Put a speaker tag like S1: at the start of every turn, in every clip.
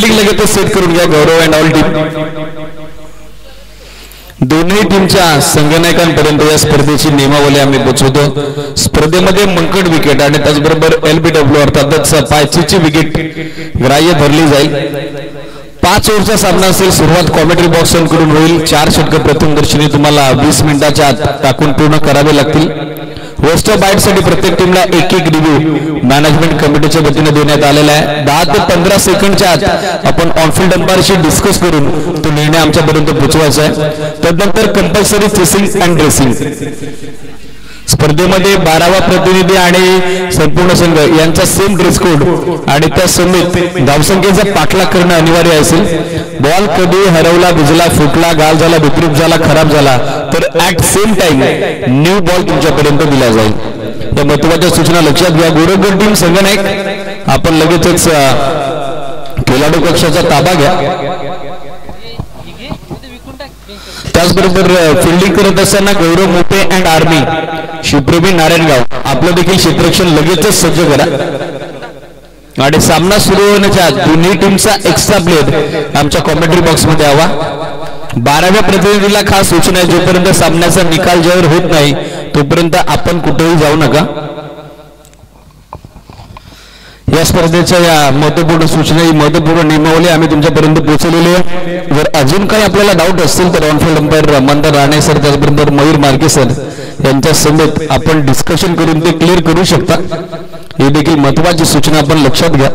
S1: Fielding लगेच set करून घ्या गौरव अँड ऑल टीम। दोन्ही टीमच्या संघनायकांपर्यंत या स्पर्धेची नियमावली आम्ही पोहोचवतो। स्पर्धेमध्ये मंकड विकेट आणि त्याचबरोबर LBW अर्थातच पायचीची विकेट ग्राह्य धरली जाईल। 5 ओव्हरचा सामना असेल। सुरुवात कॉमेंट्री बॉक्सकडून होईल। 4 षटक प्रथमदर्शनी तुम्हाला 20 मिनिटाच्या आत टाकून पूर्ण करावे लागतील। होस्ट बाईट साठी प्रत्येक टीमला एक रिव्ह्यू मॅनेजमेंट कमिटीच्या वतीने देण्यात आलेला आहे। 10 ते 15 सेकंडच्या आत आपण ऑनफिल्ड अंपायरशी डिस्कस करून तो निर्णय आमच्यापर्यंत पोहोचवायचा आहे। त्यानंतर कंपल्सरी चेसिंग अँड ड्रेसिंग। स्पर्धेमध्ये 12वा प्रतिनिधी आणि संपूर्ण संघ यांचा सेम ड्रेस कोड आणि त्या समेत धावसंख्येचा पाठलाग करणं अनिवार्य असेल। बॉल कधी हरवला, भिजला, फुटला, गाल झाला, विकृत झाला, खराब झाला तर at same time new ball तुमच्यापर्यंत दिला जाईल। या महत्वाच्या सूचना लक्षात घ्या। गोरखगड टीम संघनायक आपण लगेचच खेळाडू कक्षाचा ताबा घ्या। त्याचबरोबर फिल्डिंग करत असताना गौरव मोठे अँड आर्मी शिवप्रेमी नारायणगाव आपलं देखील क्षेत्ररक्षण लगेचच सज्ज करा आणि सामना सुरू होण्याच्या दोन्ही टीमचा एक्स्ट्रा प्लेयर आमच्या कॉमेंट्री बॉक्स मध्ये यावा। 12व्या प्रतिनिधीला खास सूचना आहे, जोपर्यंत सामन्याचा निकाल जाहीर होत नाही तोपर्यंत आपण कुठेही जाऊ नका। या स्पर्धेच्या या महत्वपूर्ण सूचना ही महत्वपूर्ण नियमावली आम्ही तुमच्यापर्यंत पोहोचवलेली आहे। जर अजून काही आपल्याला डाऊट असतील तर on-field umpire Mandar Rane sir त्याचबरोबर मयूर मार्के सर यांच्या समवेत आपण डिस्कशन करून ते क्लिअर करू शकता। ही देखील महत्वाची सूचना आपण लक्षात घ्या।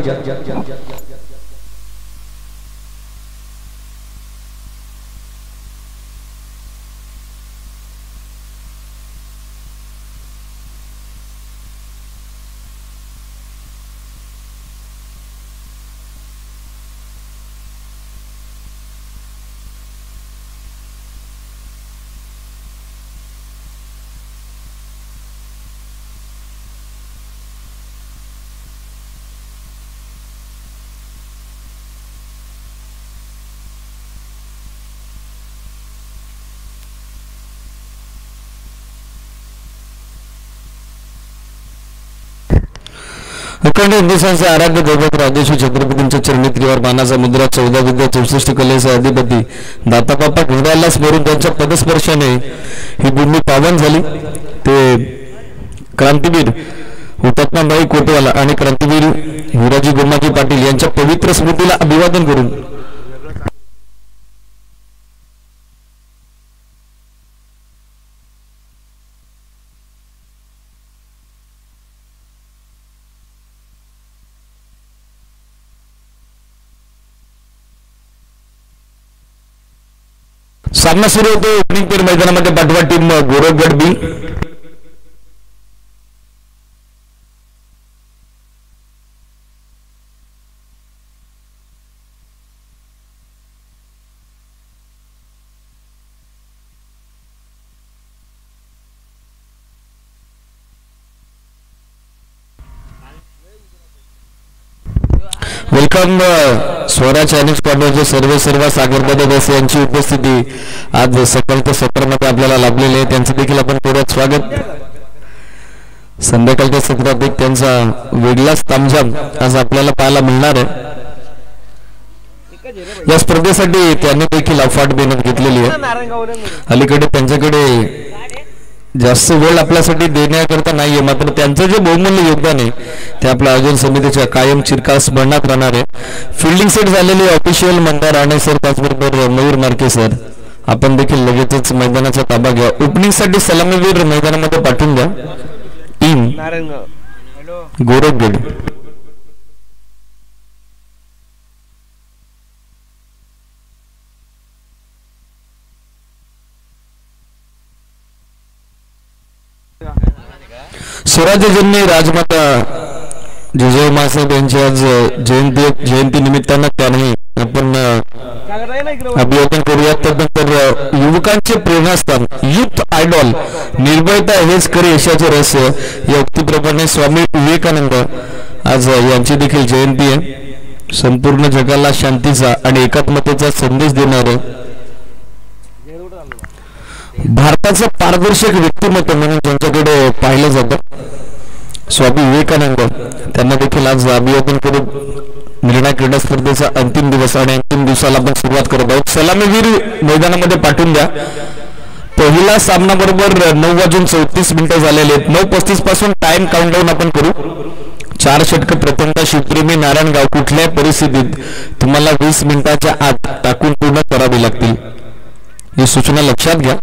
S1: अखंड हिंदुस्थानचे आराध्य दैवत राजेश्वर छत्रपतींच्या चरणी त्रिवार मानाचा मुद्रा 14 विद्या 64 कलेचा अधिपती दाताबापा हृदयाला स्मरून त्यांच्या पदस्पर्शाने ही भूमी पावन झाली। ते क्रांतीवीर हुतात्माबाई कोतवाल आणि क्रांतीवीर हिराजी गोमाजी पाटील यांच्या पवित्र स्मृतीला अभिवादन करून सामना सुरू होतो। ओपनिंग पेर मैदानामध्ये पाठवा टीम गोरखगड बी। वेलकम स्वराज चायनीज कॉर्नरचे सर्व सागरदादा यांची उपस्थिती आज सकाळच्या सत्रामध्ये आपल्याला लाभलेली आहे। त्यांचं देखील आपण परत स्वागत। संध्याकाळच्या सत्रात एक त्यांचा वेगळाच तामझाम आज आपल्याला पाहायला मिळणार आहे। या स्पर्धेसाठी त्यांनी देखील अफाट मेहनत घेतलेली आहे। अलीकडे त्यांच्याकडे जास्त वेळ आपल्यासाठी देण्याकरता नाहीये, मात्र त्यांचं जे बहुमूल्य योगदान आहे ते आपल्या आयोजन समितीच्या कायम चिरकाल स्मरणात राहणार आहे। फिल्डिंग सेट झालेली ऑफिशियल मंदार राणे सर त्याचबरोबर मयूर मार्के सर आपण देखील लगेचच मैदानाचा ताबा घ्या। ओपनिंग साठी सलामीवीर मैदानामध्ये पाठवून द्या टीम गोरखगड। स्वराज्यजन्मी राजमाता जिजाऊ मासाहेब यांची आज जयंती निमित्तानं त्यांनी आपण अभिवादन करूयात। त्यानंतर युवकांचे प्रेरणास्थान युथ आयडॉल निर्भयता हेच खरे यशाचे रहस्य या उक्तीप्रमाणे स्वामी विवेकानंद आज यांची देखील जयंती आहे। संपूर्ण जगाला शांतीचा आणि एकात्मतेचा संदेश देणारं भारताचं पारदर्शक व्यक्तिमत्व म्हणून त्यांच्याकडे पाहिलं जातं स्वामी विवेकानंद, त्यांना देखील आज अभिवादन करून निर्णय क्रीडा स्पर्धेचा अंतिम दिवस आणि अंतिम दिवसाला आपण सुरुवात करत आहोत. सलामीवीर मैदानामध्ये पाठवून द्या. पहिला सामना बरोबर 9:34 झालेले आहेत. 9:35 पासून टाइम काउंटडाऊन आपण करू. 4 षटक प्रथमतः शिवप्रेमी नारायणगाव कुठल्याही परिस्थितीत तुम्हाला 20 मिनिटाच्या आत टाकून पूर्ण करावी लागतील, ही सूचना लक्षात घ्या.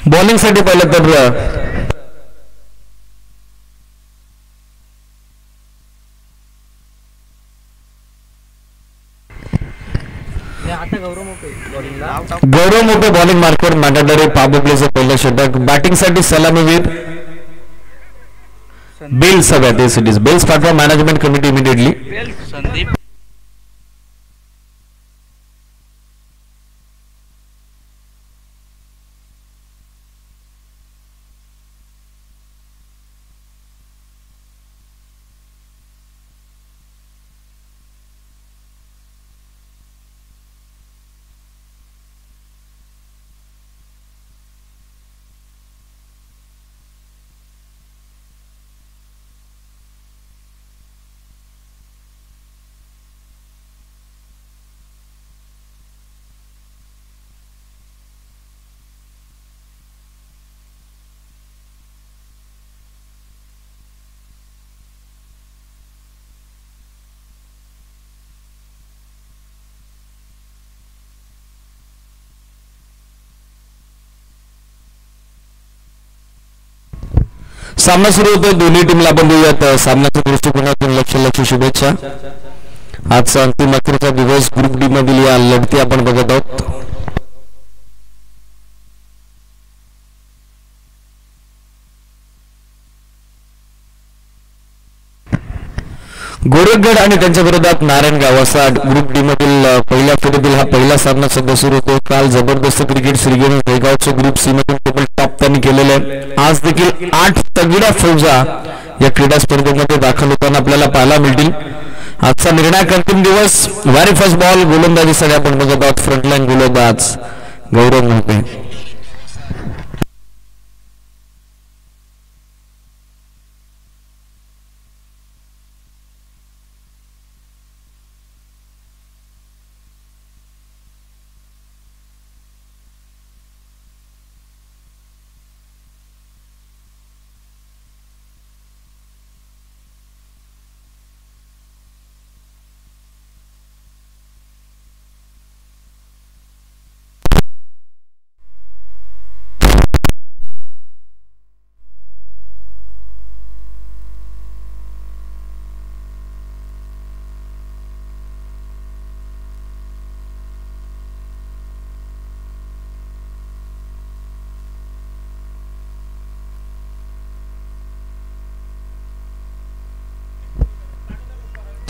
S1: बॉलिंग साठी पाहिलं तर गौरव मोठे बॉलिंग मार्कवर मॅन्डेटरी पाबोबलेचं पहिलं षटक. बॅटिंग साठी सलामीवीर बेल्स सगळ्यात एसीडीज बेल्स पाठवा मॅनेजमेंट कमिटी इमिडिएटली. संदीप सामना सुरू होतोय. दोन्ही टीमला आपण देऊयात सामन्याच्या दृष्टिकोनातून लक्ष शुभेच्छा. आजचा अंतिम अखेरचा दिवस ग्रुप डी मधील या लढती आपण बघत आहोत. गोरखगड आणि त्यांच्या विरोधात नारायणगाव असा ग्रुप डी मधील पहिल्या फेरीतील हा पहिला सामना सध्या सुरू होतो. काल जबरदस्त क्रिकेट श्रीगणेश बेळगावचं ग्रुप सी मधून टेबल टॉप त्यांनी केलेलं आहे. आज देखील 8 तगड्या फौजा या क्रीडा स्पर्धेमध्ये दाखल होताना आपल्याला पाहायला मिळतील. आजचा निर्णायक अंतिम दिवस. व्हेरी फर्स्ट बॉल गोलंदाजीसाठी आपण बघत आहोत. फ्रंटलाईन गोलंदाज गौरव मोठे.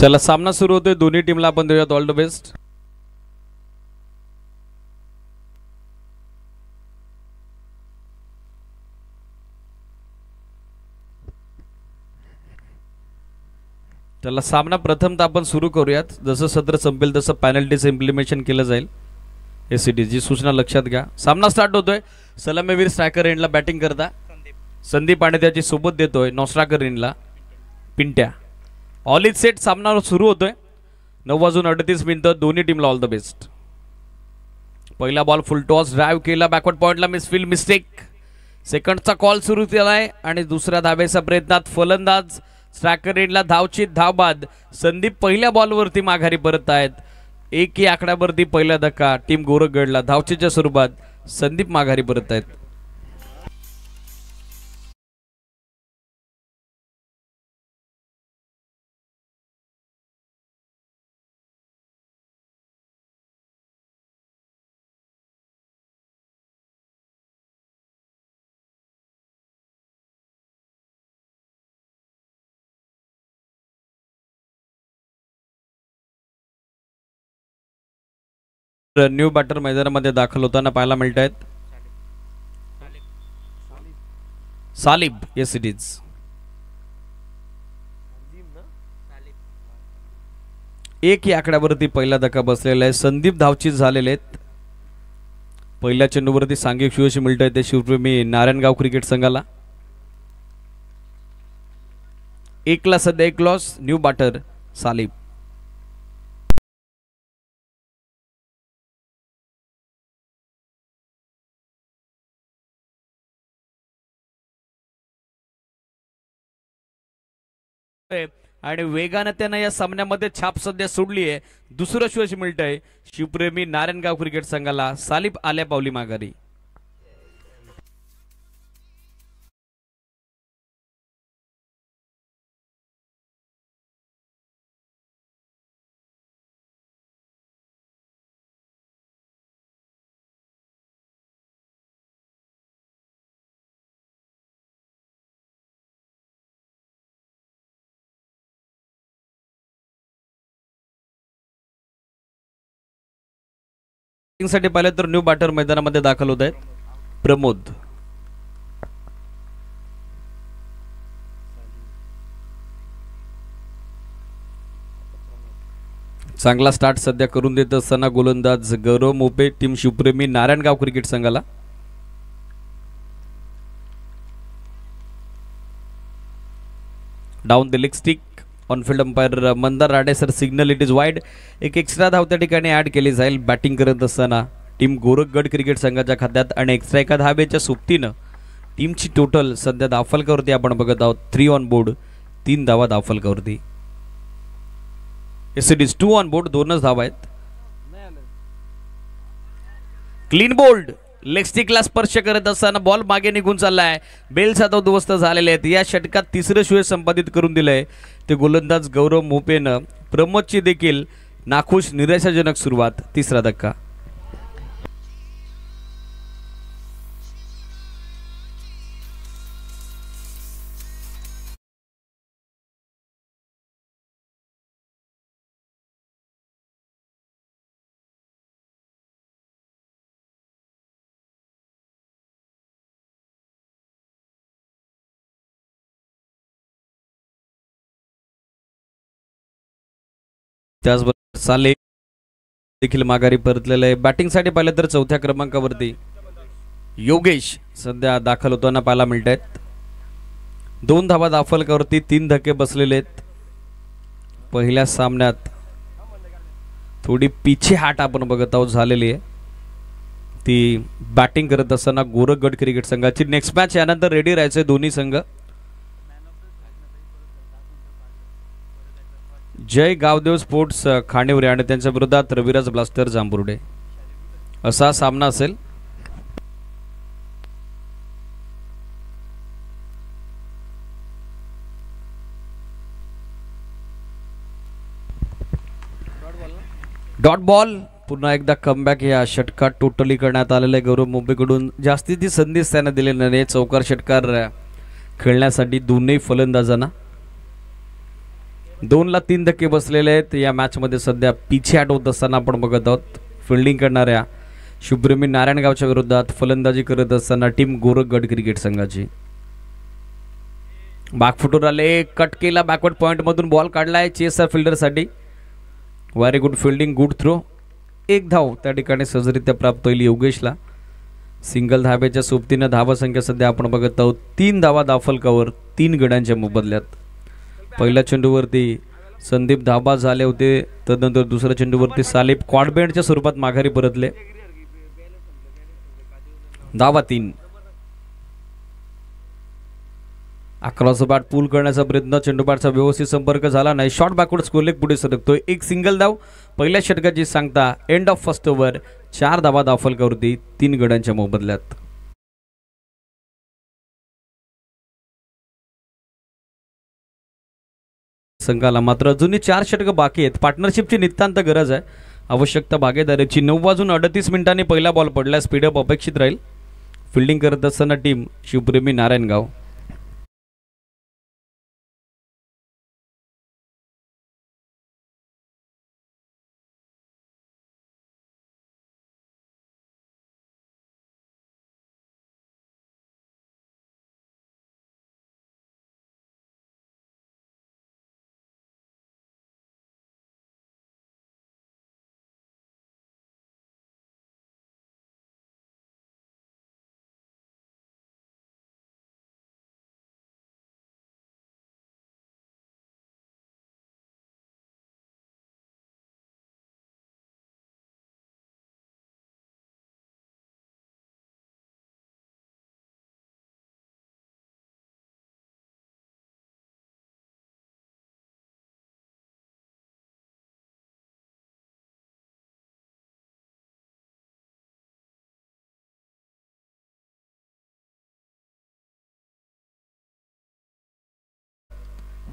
S2: चला सामना सुरू होतोय. दोन्ही टीमला आपण देऊयात ऑल द बेस्ट. चला सामना प्रथमतः आपण सुरू करूयात. जसं सत्र संपेल तसं पॅनल्टीचं इम्प्लिमेंटेशन केलं जाईल. एसीडीची सूचना लक्षात घ्या. सामना स्टार्ट होतोय. सलामीवीर स्ट्रायकर एंडला बॅटिंग करता संदीप आणि त्याची सोबत देतोय नॉस्ट्रायकर एंडला पिंट्या. All is set. सामना सुरू होतोय. 9:38 दोन्ही टीमला ऑल द बेस्ट. पहिला बॉल फुल टॉस ड्राईव्ह केला बॅकवर्ड पॉइंटला मिसफील्ड मिस्टेक. सेकंडचा कॉल सुरू केलाय आणि दुसऱ्या धाब्याच्या प्रयत्नात फलंदाज स्ट्रायकर एंडला धावचित धावबाद. संदीप पहिल्या बॉलवरती माघारी परत आहेत. 1 आकड्यावरती पहिला धक्का टीम गोरखगडला. धावचीच्या स्वरूपात संदीप माघारी परत आहेत. न्यू बॅटर मैदानामध्ये दाखल होताना पाहायला मिळत आहेत. सालिब येस इट इज. एक या आकड्यावरती पहिला धक्का बसलेला आहे. संदीप धावचीत झालेले आहेत. पहिल्या चेंडूवरती सांघिक यश मिळत आहे ते शिवप्रेमी नारायणगाव क्रिकेट संघाला. 1 सध्या 1 लॉस. New batter सालिब. आणि वेगानं त्यानं या सामन्यामध्ये छाप सध्या सोडली आहे. दुसरं यश मिळत आहे शिवप्रेमी नारायणगाव क्रिकेट संघाला. सालिब आल्या पावली माघारी. साठी पाहिलं तर न्यू बॅटर मैदानामध्ये दाखल होत आहेत प्रमोद. चांगला स्टार्ट सध्या करून देत असताना गोलंदाज गौरव मोपे टीम शिवप्रेमी नारायणगाव क्रिकेट संघाला. Down the leg stick. On-field umpire Mandar Rade sir signal it is wide. एक एक्स्ट्रा धाव त्या ठिकाणी ऍड केली जाईल. बॅटिंग करत असताना टीम गोरखगड क्रिकेट संघाच्या खात्यात आणि एक्स्ट्रा एका धावेच्या सोबतीनं टीमची टोटल सध्या धावफलकावरती आपण बघत आहोत 3 ऑन बोर्ड. 3 धावा धावफलकावरती. It is 2 on board. 2च धावा आहेत. Clean bowled. लेग स्टिकला स्पर्श करत असताना बॉल मागे निघून चाललाय. बेल सातव दुवस्त झालेले आहेत. या षटकात तिसरं श्रेय संपादित करून दिलंय ते गोलंदाज गौरव मोपेनं. प्रमोदची देखील नाखुश निराशाजनक सुरुवात. तिसरा धक्का. त्याचबरोबर साले देखील माघारी परतलेलं आहे. बॅटिंगसाठी पाहिलं तर 4थ्या क्रमांकावरती योगेश सध्या दाखल होताना पाहायला मिळत आहेत. 2 धावा धावफलकावरती. 3 धक्के बसलेले आहेत. पहिल्या सामन्यात थोडी पिछे हाट आपण बघत आहोत झालेली आहे ती बॅटिंग करत असताना गोरखगड क्रिकेट संघाची. नेक्स्ट मॅच यानंतर रेडी राहायचे दोन्ही संघ. जय गावदेव स्पोर्ट्स खाणेवरे आणि त्यांच्या विरोधात रविराज ब्लास्टर जांभुर्डे असा सामना असेल. Dot ball. पुन्हा एकदा कमबॅक या षटकात टोटली करण्यात आलेलं आहे गौरव मुंबईकडून. जास्तीची संधीच त्याने दिलेली नाही. चौकार षटकार खेळण्यासाठी दोन्ही फलंदाजांना. 2ला 3 धक्के बसलेले आहेत. या मॅच मध्ये सध्या पिछे हट होत असताना आपण बघत आहोत फिल्डिंग करणाऱ्या शिवप्रेमी नारायणगावच्या विरोधात फलंदाजी करत असताना टीम गोरखगड क्रिकेट संघाची. बॅकफुटवर आले. कट केला. बॅकवर्ड पॉइंट मधून बॉल काढलाय चेसर फिल्डर साठी. Very good fielding. Good throw. 1 धाव त्या ठिकाणी सहजरित्या प्राप्त होईल योगेशला. सिंगल धाब्याच्या सोबतीनं धावसंख्या सध्या आपण बघत आहोत 3 धावा धावफलकावर 3 गड्यांच्या मोबदल्यात. पहिल्या चेंडूवरती संदीप धाबा झाले होते. तदनंतर दुसऱ्या चेंडूवरती सालिब क्वाडबँडच्या स्वरूपात माघारी परतले. धावा 3. अक्रॉस बॅट पूल करण्याचा प्रयत्न. चेंडूबाटचा व्यवस्थित संपर्क झाला नाही. शॉर्ट बॅकवर्ड स्कोरलेग पुढे सरकतोय. 1 सिंगल धाव. पहिल्या षटकाची सांगता एंड ऑफ फर्स्ट ओव्हर. 4 धावा धावफलकावरती 3 गड्यांच्या मोबदल्यात. संघाला मात्र अजूनही 4 षटक बाकी आहेत. पार्टनरशिपची नितांत गरज आहे. आवश्यकता भागीदारीची. 9:38 पहिला बॉल पडला. स्पीडअप अपेक्षित राहील. फिल्डिंग करत असताना टीम शिवप्रेमी नारायणगाव.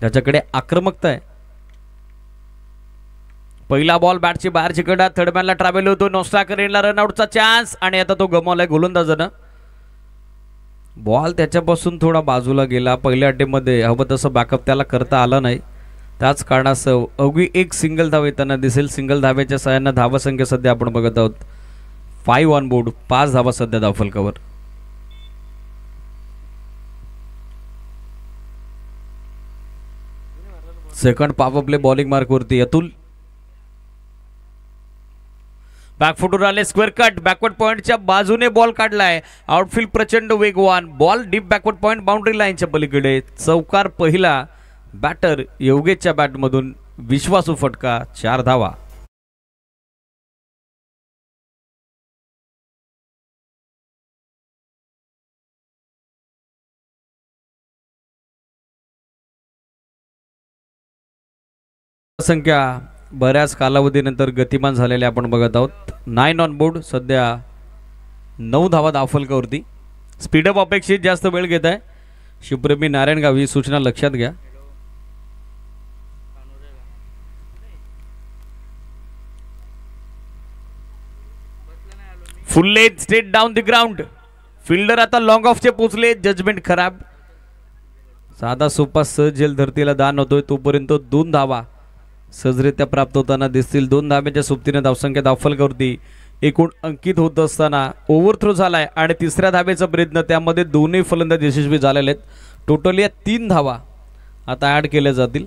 S2: त्याच्याकडे आक्रमकता आहे. पहिला बॉल बॅटची बाहेरची कडा, थर्डमॅनला ट्रॅव्हल होतो, नॉस्ट्राकर एंडला रनआउटचा चान्स आणि आता तो गमावलाय गोलंदाजानं. बॉल त्याच्यापासून थोडा बाजूला गेला. पहिल्या अड्डेमध्ये हवं तसं बॅकअप त्याला करता आलं नाही. त्याच कारणास्तव अवघी एक सिंगल धाव येताना दिसेल. सिंगल धावेच्या सहाय्यानं धावसंख्या सध्या आपण बघत आहोत 5 ऑन बोर्ड, 5 धावा सध्या धावफलकावर. सेकंड पॉवर प्ले बॉलिंग मार्कवरती अतुल. बॅकफुटवर आले, स्क्वेअर कट, बॅकवर्ड पॉइंटच्या बाजूने बॉल काढलाय. आउटफील्ड प्रचंड वेगवान, ball deep backward point boundary लाईनच्या पलीकडे. चौकार पहिला, बॅटर योगेशच्या बॅटमधून विश्वासू फटका, 4 धावा. संख्या बऱ्याच कालावधीनंतर गतिमान झालेले आपण बघत आहोत. 9 ऑन बोर्ड, सध्या 9 धावा धावफलकावरती. स्पीडअप अपेक्षित जास्त वेळ घेत आहे शिवप्रेमी नारायणगाव, ही सूचना लक्षात घ्या. फुल leg straight down the ground. Fielder आता लॉंग ऑफचे पोचले, जजमेंट खराब. साधा सोपा सहज झेल धरतीला दान होतोय तोपर्यंत 2 धावा सहजरित्या प्राप्त होताना दिसतील. 2 धाब्याच्या सोबतीने धावसंख्या धावफलकावरती एकूण अंकित होत असताना ओव्हरथ्रो झालाय आणि तिसऱ्या धाब्याचा प्रयत्न, त्यामध्ये दोन्ही फलंदाज यशस्वी झालेले आहेत. टोटल या 3 धावा आता ॲड केल्या जातील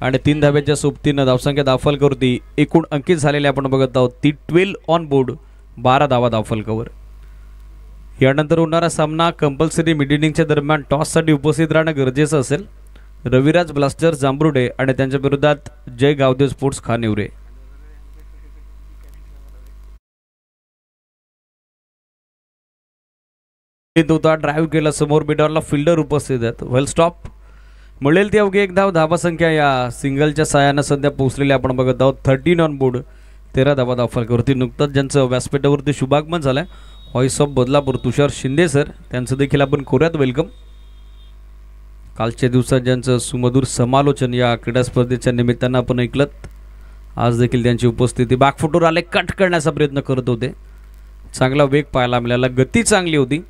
S2: आणि 3 धाब्याच्या सोबतीनं धावसंख्या धावफलकावरती एकूण अंकित झालेले आपण बघत आहोत ती 12 ऑन बोर्ड, 12 धावा धावफलकावर. यानंतर होणारा सामना कंपल्सरी मिड इनिंगच्या दरम्यान टॉससाठी उपस्थित राहणं गरजेचं असेल. रविराज ब्लास्टर जांभरुडे आणि त्यांच्या विरोधात जय गावदेव स्पोर्ट्स खानिवरे. ड्राईव्ह केला समोर, मिडॉरला फिल्डर उपस्थित आहेत. वेल स्टॉप, मिळेल ती अवघी एक धाव. धावसंख्या या सिंगलच्या साह्यानं सध्या पोहोचलेली आपण बघत आहोत 13 ऑन बोर्ड, 13 धावा धावफलकावरती. नुकतंच ज्यांचं व्यासपीठावरती शुभागमन झालंय voice of Badlapur Tushar Shinde sir, त्यांचं देखील आपण कोऱ्यात वेलकम. कालच्या दिवसात ज्यांचं सुमधुर समालोचन या क्रीडा स्पर्धेच्या निमित्तानं आपण ऐकलं, आज देखील त्यांची उपस्थिती. बॅकफुटवर आले, कट करण्याचा प्रयत्न करत होते. चांगला वेग पाहायला मिळाला, गती चांगली होती.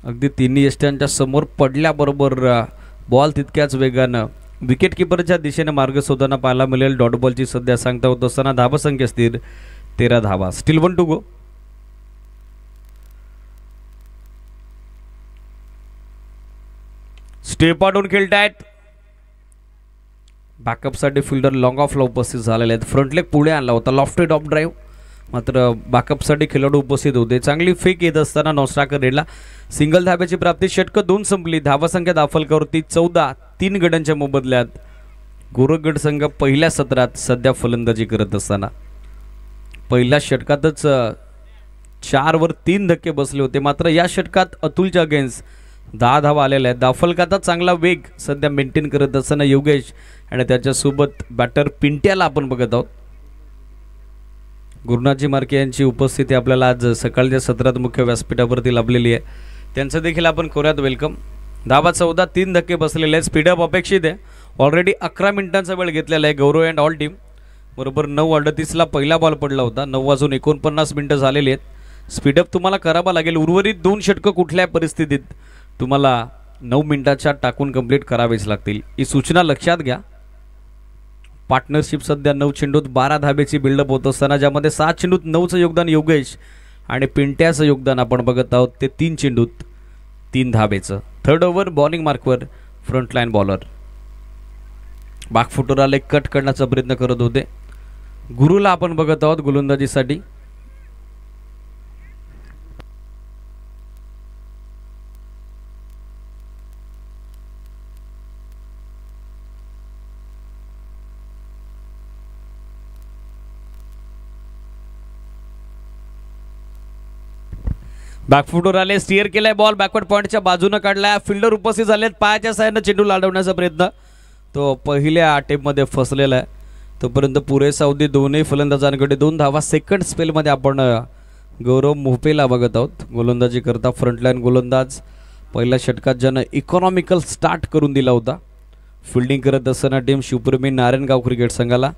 S2: अगदी तिन्ही यष्ट्यांच्या समोर पडल्याबरोबर बॉल तितक्याच वेगानं विकेटकीपरच्या दिशेने मार्ग शोधताना पाहायला मिळेल. डॉट बॉलची सध्या सांगता होत असताना धावसंख्या स्थिर 13 धावा. Still 1 to go. स्टेप आउटून खेळतायत. बॅकअपसाठी फिल्डर लॉंग ऑफला उपस्थित झालेले आहेत. फ्रंट लेग पुढे आणला होता, लॉफ्टेड ऑफ ड्राईव्ह, मात्र बॅकअपसाठी खेळाडू उपस्थित होते. चांगली फेक येत असताना नॉस्ट्राकर रेडला सिंगल धाब्याची प्राप्ती. षटकं 2 संपली. धावसंख्या धावफलकावरती 14, 3 गडांच्या मोबदल्यात. गोरखगड संघ पहिल्या सत्रात सध्या फलंदाजी करत असताना पहिल्या षटकातच 4 वर 3 धक्के बसले होते. मात्र या षटकात अतुलच्या अगेन्स्ट 10 धावा आलेल्या आहेत. धावफलकाचा चांगला वेग सध्या मेंटेन करत असताना योगेश आणि त्याच्यासोबत बॅटर पिंट्याला आपण बघत आहोत. गुरुनाथजी मार्के यांची उपस्थिती आपल्याला आज सकाळच्या सत्रात मुख्य व्यासपीठावरती लाभलेली आहे, त्यांचं देखील आपण कोऱ्यात वेलकम. धावा 14, 3 धक्के बसलेले आहेत. स्पीडअप अपेक्षित आहे. ऑलरेडी 11 मिनिटांचा वेळ घेतलेला आहे गौरव अँड ऑल टीम. बरोबर 9:38ला पहिला बॉल पडला होता. 9:49 मिनिटं झालेली आहेत. स्पीडअप तुम्हाला करावा लागेल. उर्वरित 2 षटकं कुठल्या परिस्थितीत तुम्हाला 9 मिनिटाच्या टाकून कंप्लीट करावेच लागतील, ही सूचना लक्षात घ्या. पार्टनरशिप सध्या 9 चेंडूत 12 धाब्याची बिल्डअप होत असताना ज्यामध्ये 7 चेंडूत 9चं योगदान योगेश आणि पिंट्याचं योगदान आपण बघत आहोत ते 3 चेंडूत 3 धाब्याचं. थर्ड ओव्हर बॉलिंग मार्कवर फ्रंटलाईन बॉलर. बॅकफुटवर आले, कट करण्याचा प्रयत्न करत होते. गुरुला आपण बघत आहोत गोलंदाजीसाठी. बॅकफुटवर आले, स्टिअर केलाय बॉल, बॅकवर्ड पॉइंटच्या बाजूने काढलाय. फिल्डर उपस्थित झालेत. पायाच्या साहाय्यानं चेंडू लाडवण्याचा प्रयत्न तो पहिल्या अटेम्प्टमध्ये फसलेला आहे. तोपर्यंत पुरेसा अवधी दोन्ही फलंदाजांकडे 2 धावा. सेकंड स्पेलमध्ये आपण गौरव मोपेला बघत आहोत गोलंदाजी करता. फ्रंटलाईन गोलंदाज पहिल्या षटकात ज्यानं इकॉनॉमिकल स्टार्ट करून दिला होता. फिल्डिंग करत असताना टीम शिवप्रेमी नारायणगाव क्रिकेट संघाला.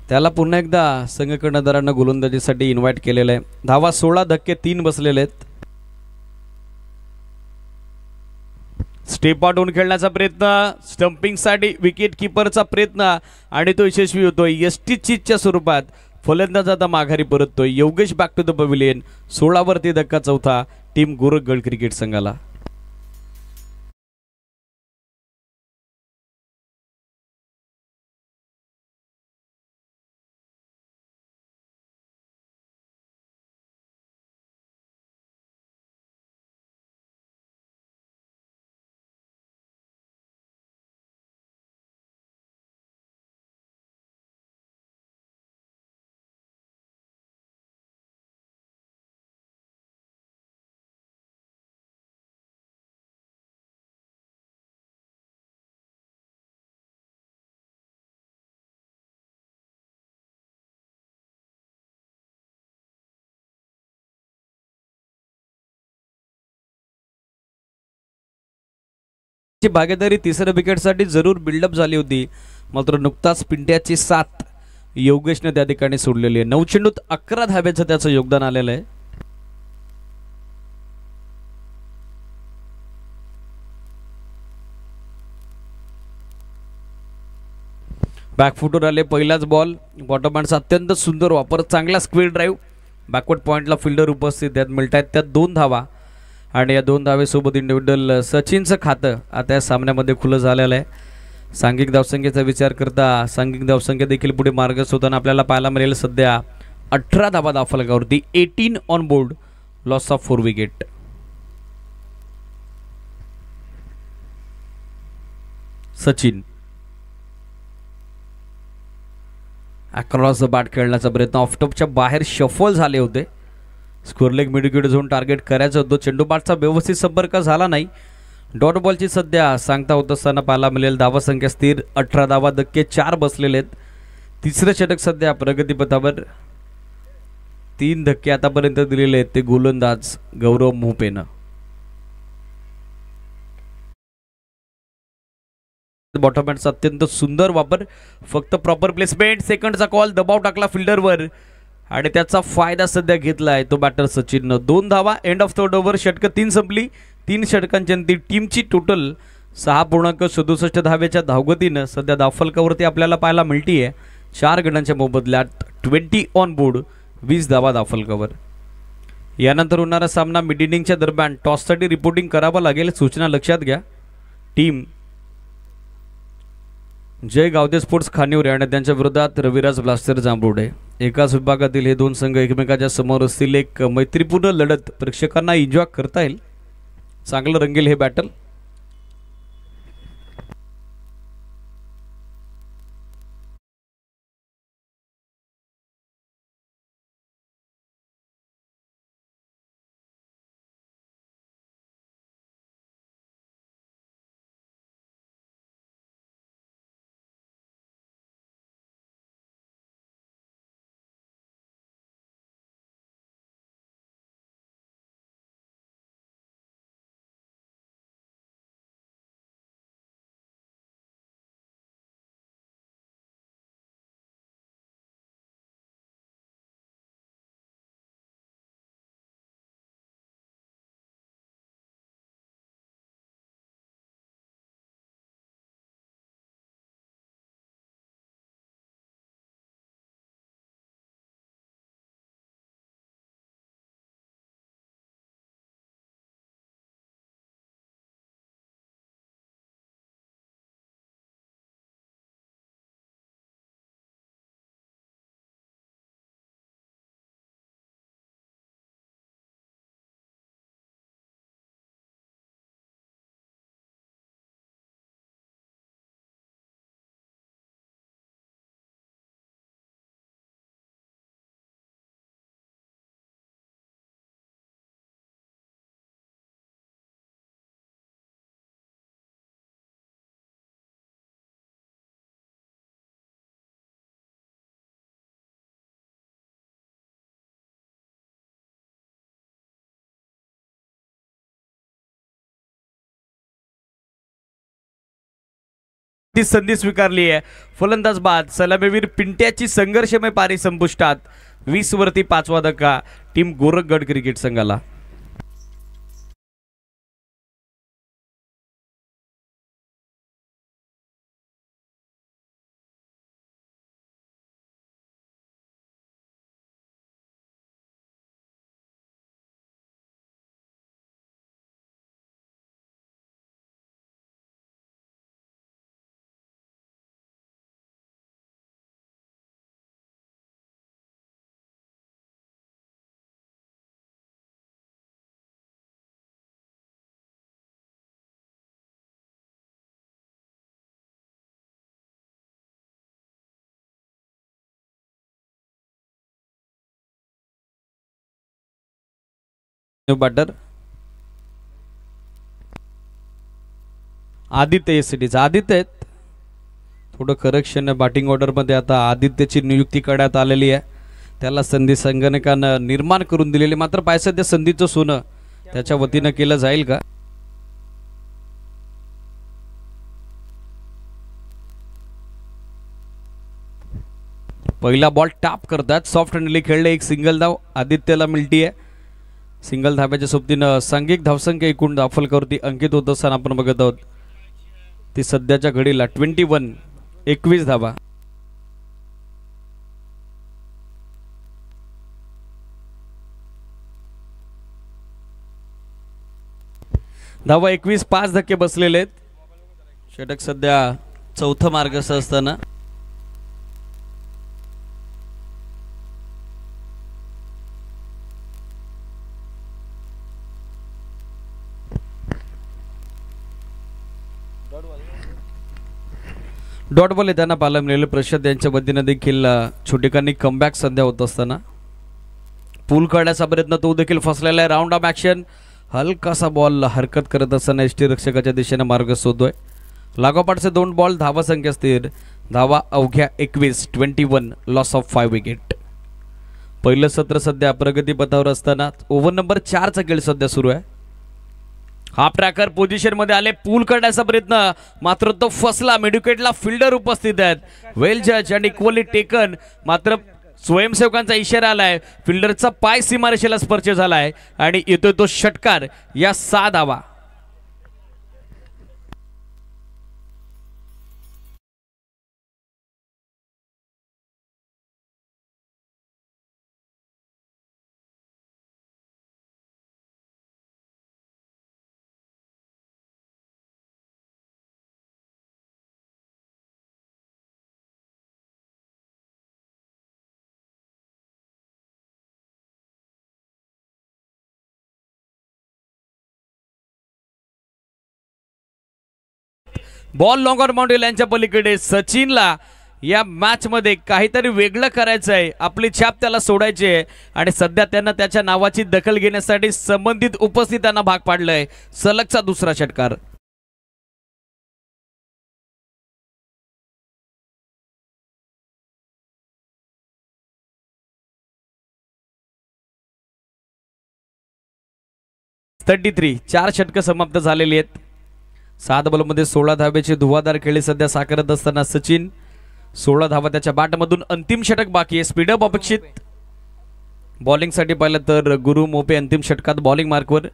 S2: त्याला पुन्हा एकदा संघ कर्णधारांना गोलंदाजीसाठी इन्व्हाइट केलेलं आहे. धावा 16, धक्के 3 बसलेले आहेत. स्टेप आउट होऊन खेळण्याचा प्रयत्न, स्टंपिंगसाठी विकेट किपरचा प्रयत्न आणि तो यशस्वी होतोय. एसटी चीजच्या स्वरूपात फलंदाज आता माघारी परततोय. Yogesh back to the pavilion. 16 वरती धक्का चौथा टीम गोरखगड क्रिकेट संघाला. ची भागीदारी तिसऱ्या विकेटसाठी जरूर बिल्डअप झाली होती, मात्र नुकताच पिंट्याची साथ योगेशने त्या ठिकाणी सोडलेली आहे. 9 चेंडूत 11 धाब्याचं त्याचं योगदान आलेलं आहे. बॅकफुटवर आले. पहिलाच बॉल. बॉटम हँडचा अत्यंत सुंदर वापर, चांगला स्क्वेअर ड्राईव्ह. बॅकवर्ड पॉइंटला फिल्डर उपस्थित आहेत. मिळत आहेत त्यात 2 धावा आणि या 2 धावेसोबत इंडिव्हिज्युअल सचिनचं खातं आता या सामन्यामध्ये खुलं झालेलं आहे. सांघिक धावसंख्येचा विचार करता सांघिक धावसंख्या देखील पुढे मार्गस्थ होताना आपल्याला पाहायला मिळेल. सध्या 18 धावा धावफलकावरती, 18 on board, loss of 4 wicket. Sachin across the bat खेळण्याचा प्रयत्न, ऑफटॉपच्या बाहेर शफल झाले होते. Score leg midwicket zone target करायचं होतं. चेंडूपाठचा व्यवस्थित संपर्क झाला नाही. डॉट बॉलची सध्या सांगता होत असताना पाहायला मिळेल. धावा संख्या स्थिर, 18 धावा, धक्के 4 बसलेले आहेत. तिसरं षटक सध्या प्रगतीपथावर. 3 धक्के आतापर्यंत दिलेले आहेत ते गोलंदाज गौरव मोपेनं. बॉटम हँडचा अत्यंत सुंदर वापर, फक्त प्रॉपर प्लेसमेंट. सेकंडचा कॉल, दबाव टाकला फिल्डरवर आणि त्याचा फायदा सध्या घेतलाय तो बॅटर सचिननं. 2 धावा, एंड ऑफ थर्ड ओव्हर. षटकं 3 संपली. 3 षटकांची अंती टीमची टोटल 6.67 धावेच्या धावगतीनं सध्या धावफलकावरती आपल्याला पाहायला मिळतीये. 4 गणांच्या मोबदल्यात 20 ऑन बोर्ड, 20 धावा धावफलकावर. यानंतर होणारा सामना मिड इनिंगच्या दरम्यान टॉससाठी रिपोर्टिंग करावं लागेल, सूचना लक्षात घ्या. टीम जय गावदे स्पोर्ट्स खानिवरे आणि त्यांच्या विरोधात रविराज ब्लास्टर जांभरुडे. एकाच विभागातील हे 2 संघ एकमेकाच्या समोर असतील. एक मैत्रीपूर्ण लढत प्रेक्षकांना एन्जॉय करता येईल. चांगलं रंगेल हे बॅटल. ती संधी स्वीकारली आहे. फलंदाज बाद. सलामीवीर पिंट्याची संघर्षमय पारी संपुष्टात. 20 वरती 5वा धक्का टीम गोरखगड क्रिकेट संघाला. बॅटर आदित्य एसीडीचा. आदित्य आहेत. थोडं करेक्शन बॅटिंग ऑर्डरमध्ये आता आदित्यची नियुक्ती करण्यात आलेली आहे. त्याला संधी संगणकानं निर्माण करून दिलेली, मात्र पाहिजे त्या संधीचं सोनं त्याच्या वतीनं केलं जाईल का? पहिला बॉल टॅप करतात. सॉफ्ट हँडली खेळले. एक सिंगल धाव आदित्यला मिळती आहे. सिंगल धाब्याच्या सोबतीनं सांघिक धावसंख्या एकूण दाफलकावरती अंकित होत असताना आपण बघत आहोत ती सध्याच्या घडीला 21 धावा. धावा 21, 5 धक्के बसलेले आहेत. षटक सध्या चौथा मार्गस्थ असताना डॉट बॉल त्यांना पाहायला मिळाले. प्रशांत यांच्या वतीनं देखील छोटेकांनी कमबॅक सध्या होत असताना पूल काढण्याचा प्रयत्न तो देखील फसलेला आहे. Round of action. हलकासा बॉल हरकत करत असताना एसटी रक्षकाच्या दिशेने मार्गस्थ होतोय. लागोपाठचे 2 बॉल. धावा संख्या स्थिर. धावा अवघ्या 21 लॉस ऑफ 5 विकेट. पहिलं सत्र सध्या प्रगतीपथावर असताना ओव्हर नंबर 4चा खेळ सध्या सुरू आहे. हाफ ट्रॅकर पोझिशन मध्ये आले. पूल करण्याचा प्रयत्न मात्र तो फसला. मिडविकेटला फिल्डर उपस्थित आहेत. वेल जज आणि इक्वली टेकन. मात्र स्वयंसेवकांचा इशारा आलाय. फिल्डरचा पाय सीमारेषेला स्पर्श झालाय आणि येतोय तो षटकार. या 6 धावा. बॉल लॉंग ऑन बाउंड्री लाईनच्या पलीकडे. सचिनला या मॅच मध्ये काहीतरी वेगळं करायचं आहे. आपली छाप त्याला सोडायची आहे आणि सध्या त्यांना त्याच्या नावाची दखल घेण्यासाठी संबंधित उपस्थितांना भाग पाडलंय. सलगचा दुसरा षटकार. चार षटकं समाप्त झालेली आहेत. 7 बॉलमध्ये 16 धाब्याचे धुवाधार खेळी सध्या साकारत असताना सचिन 16 धावा त्याच्या बॅटमधून. अंतिम षटक बाकी आहे. स्पीडअप अपेक्षित. बॉलिंगसाठी पाहिलं तर गुरु मोपे अंतिम षटकात बॉलिंग मार्कवर.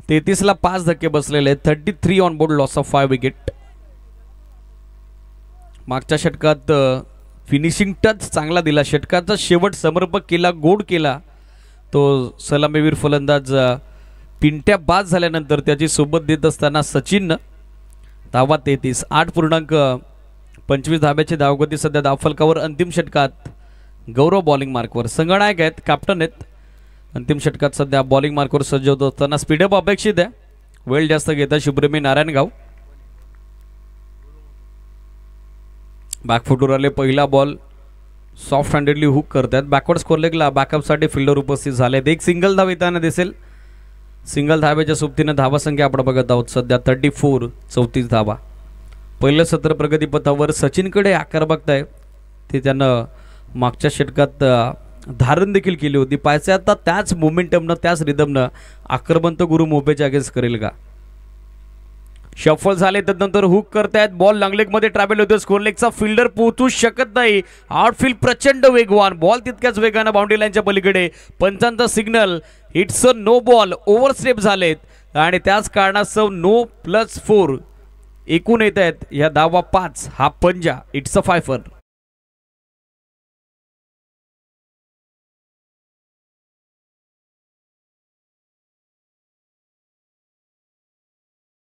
S2: 33ला 5 धक्के बसलेले. 33 on board. Loss of 5 wicket. मागच्या षटकात फिनिशिंग टच चांगला दिला. षटकाचा शेवट समर्पक केला, गोड केला तो सलामीवीर फलंदाज पिंट्या बाद झाल्यानंतर त्याची सोबत देत असताना सचिन. धावा 33. 8.25 धाब्याची धावगती सध्या धावफलकावर. अंतिम षटकात गौरव बॉलिंग मार्कवर. संगणक आहेत, कॅप्टन आहेत. अंतिम षटकात सध्या बॉलिंग मार्कवर सज्ज होत असताना स्पीडअप अपेक्षित आहे. वेळ जास्त घेता शुभ्रमी नारायणगाव. बॅकफुटवर आले. पहिला बॉल सॉफ्ट हँडेडली हुक करतात. बॅकवर्ड स्कोर लेगला बॅकअपसाठी फिल्डर उपस्थित झालेत. एक सिंगल धाव येताना दिसेल. सिंगल धाब्याच्या सोबतीनं धावा संख्या आपण बघत आहोत सध्या 34. 34 धावा. पहिलं सत्र प्रगतीपथावर. सचिनकडे आकार बघताय ते त्यानं मागच्या षटकात धारण देखील केली होती. पाहिजे आता त्याच मोमेंटमनं त्याच रिदमनं आक्रमण गुरु मोपेच्या अगेन्स्ट करेल का? शफल झाले त्यानंतर हुक करतायत बॉल लॉंगलेग मध्ये ट्रॅव्हल होतो स्कोर लेगचा फिल्डर पोहोचू शकत नाही आउटफील्ड प्रचंड वेगवान बॉल तितक्याच वेगानं बाउंड्री लाईनच्या पलीकडे पंचांचा signal it's a no ball overstep झालेत आणि त्याच कारणास्तव नो +4 एकूण येत आहेत या धावा 5 हा पंजा it's a 5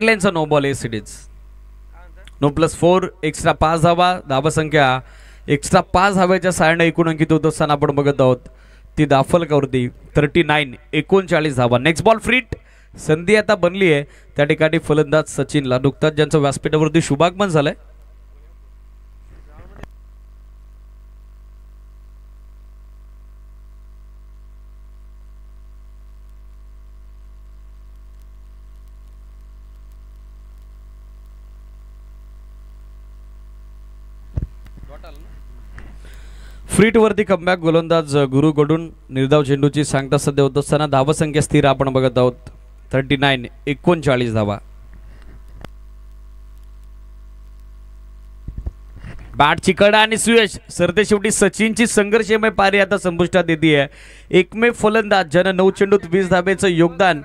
S2: run no ball ए सिटीज नो +4 एक्स्ट्रा 5 धावा संख्या एक्स्ट्रा 5 धाव्याच्या साहाय्याने एकूण अंकित होत असताना आपण बघत आहोत ती दाफलकावरती 39 39 धावा नेक्स्ट बॉल फ्रीट संधी आता बनली आहे त्या ठिकाणी फलंदाज सचिनला नुकताच ज्यांचं व्यासपीठावरती शुभागमन झालंय फ्रीट वरती कमबॅक गोलंदाज गुरुकडून निर्धाव चेंडूची सांगता सध्या होत असताना धावसंख्या स्थिर आपण बघत आहोत 39 39 धावा बॅट चिकडा आणि सुयश सरते शेवटी सचिनची संघर्षमय पारी आता संपुष्टात येते एकमेव फलंदाज ज्यानं 9 चेंडूत 20 धाब्याचं योगदान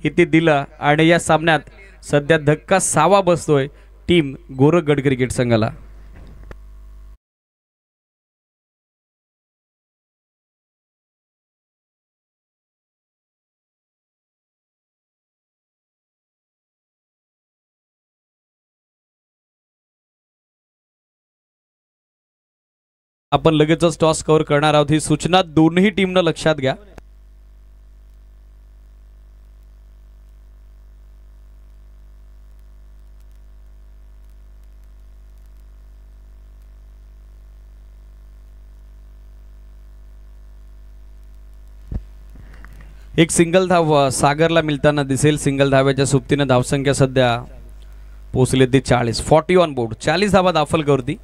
S2: इथे दिलं आणि या सामन्यात सध्या धक्का 6वा बसतोय टीम गोरखगड क्रिकेट संघाला आपण लगेचच टॉस कव्हर करणार आहोत ही सूचना दोन्ही टीमनं लक्षात घ्या एक सिंगल धाव सागरला मिळताना दिसेल सिंगल धाव्याच्या सोबतीने धावसंख्या सध्या पोहोचली ती 40 ऑन बोर्ड 40 धावा दाफलकावरती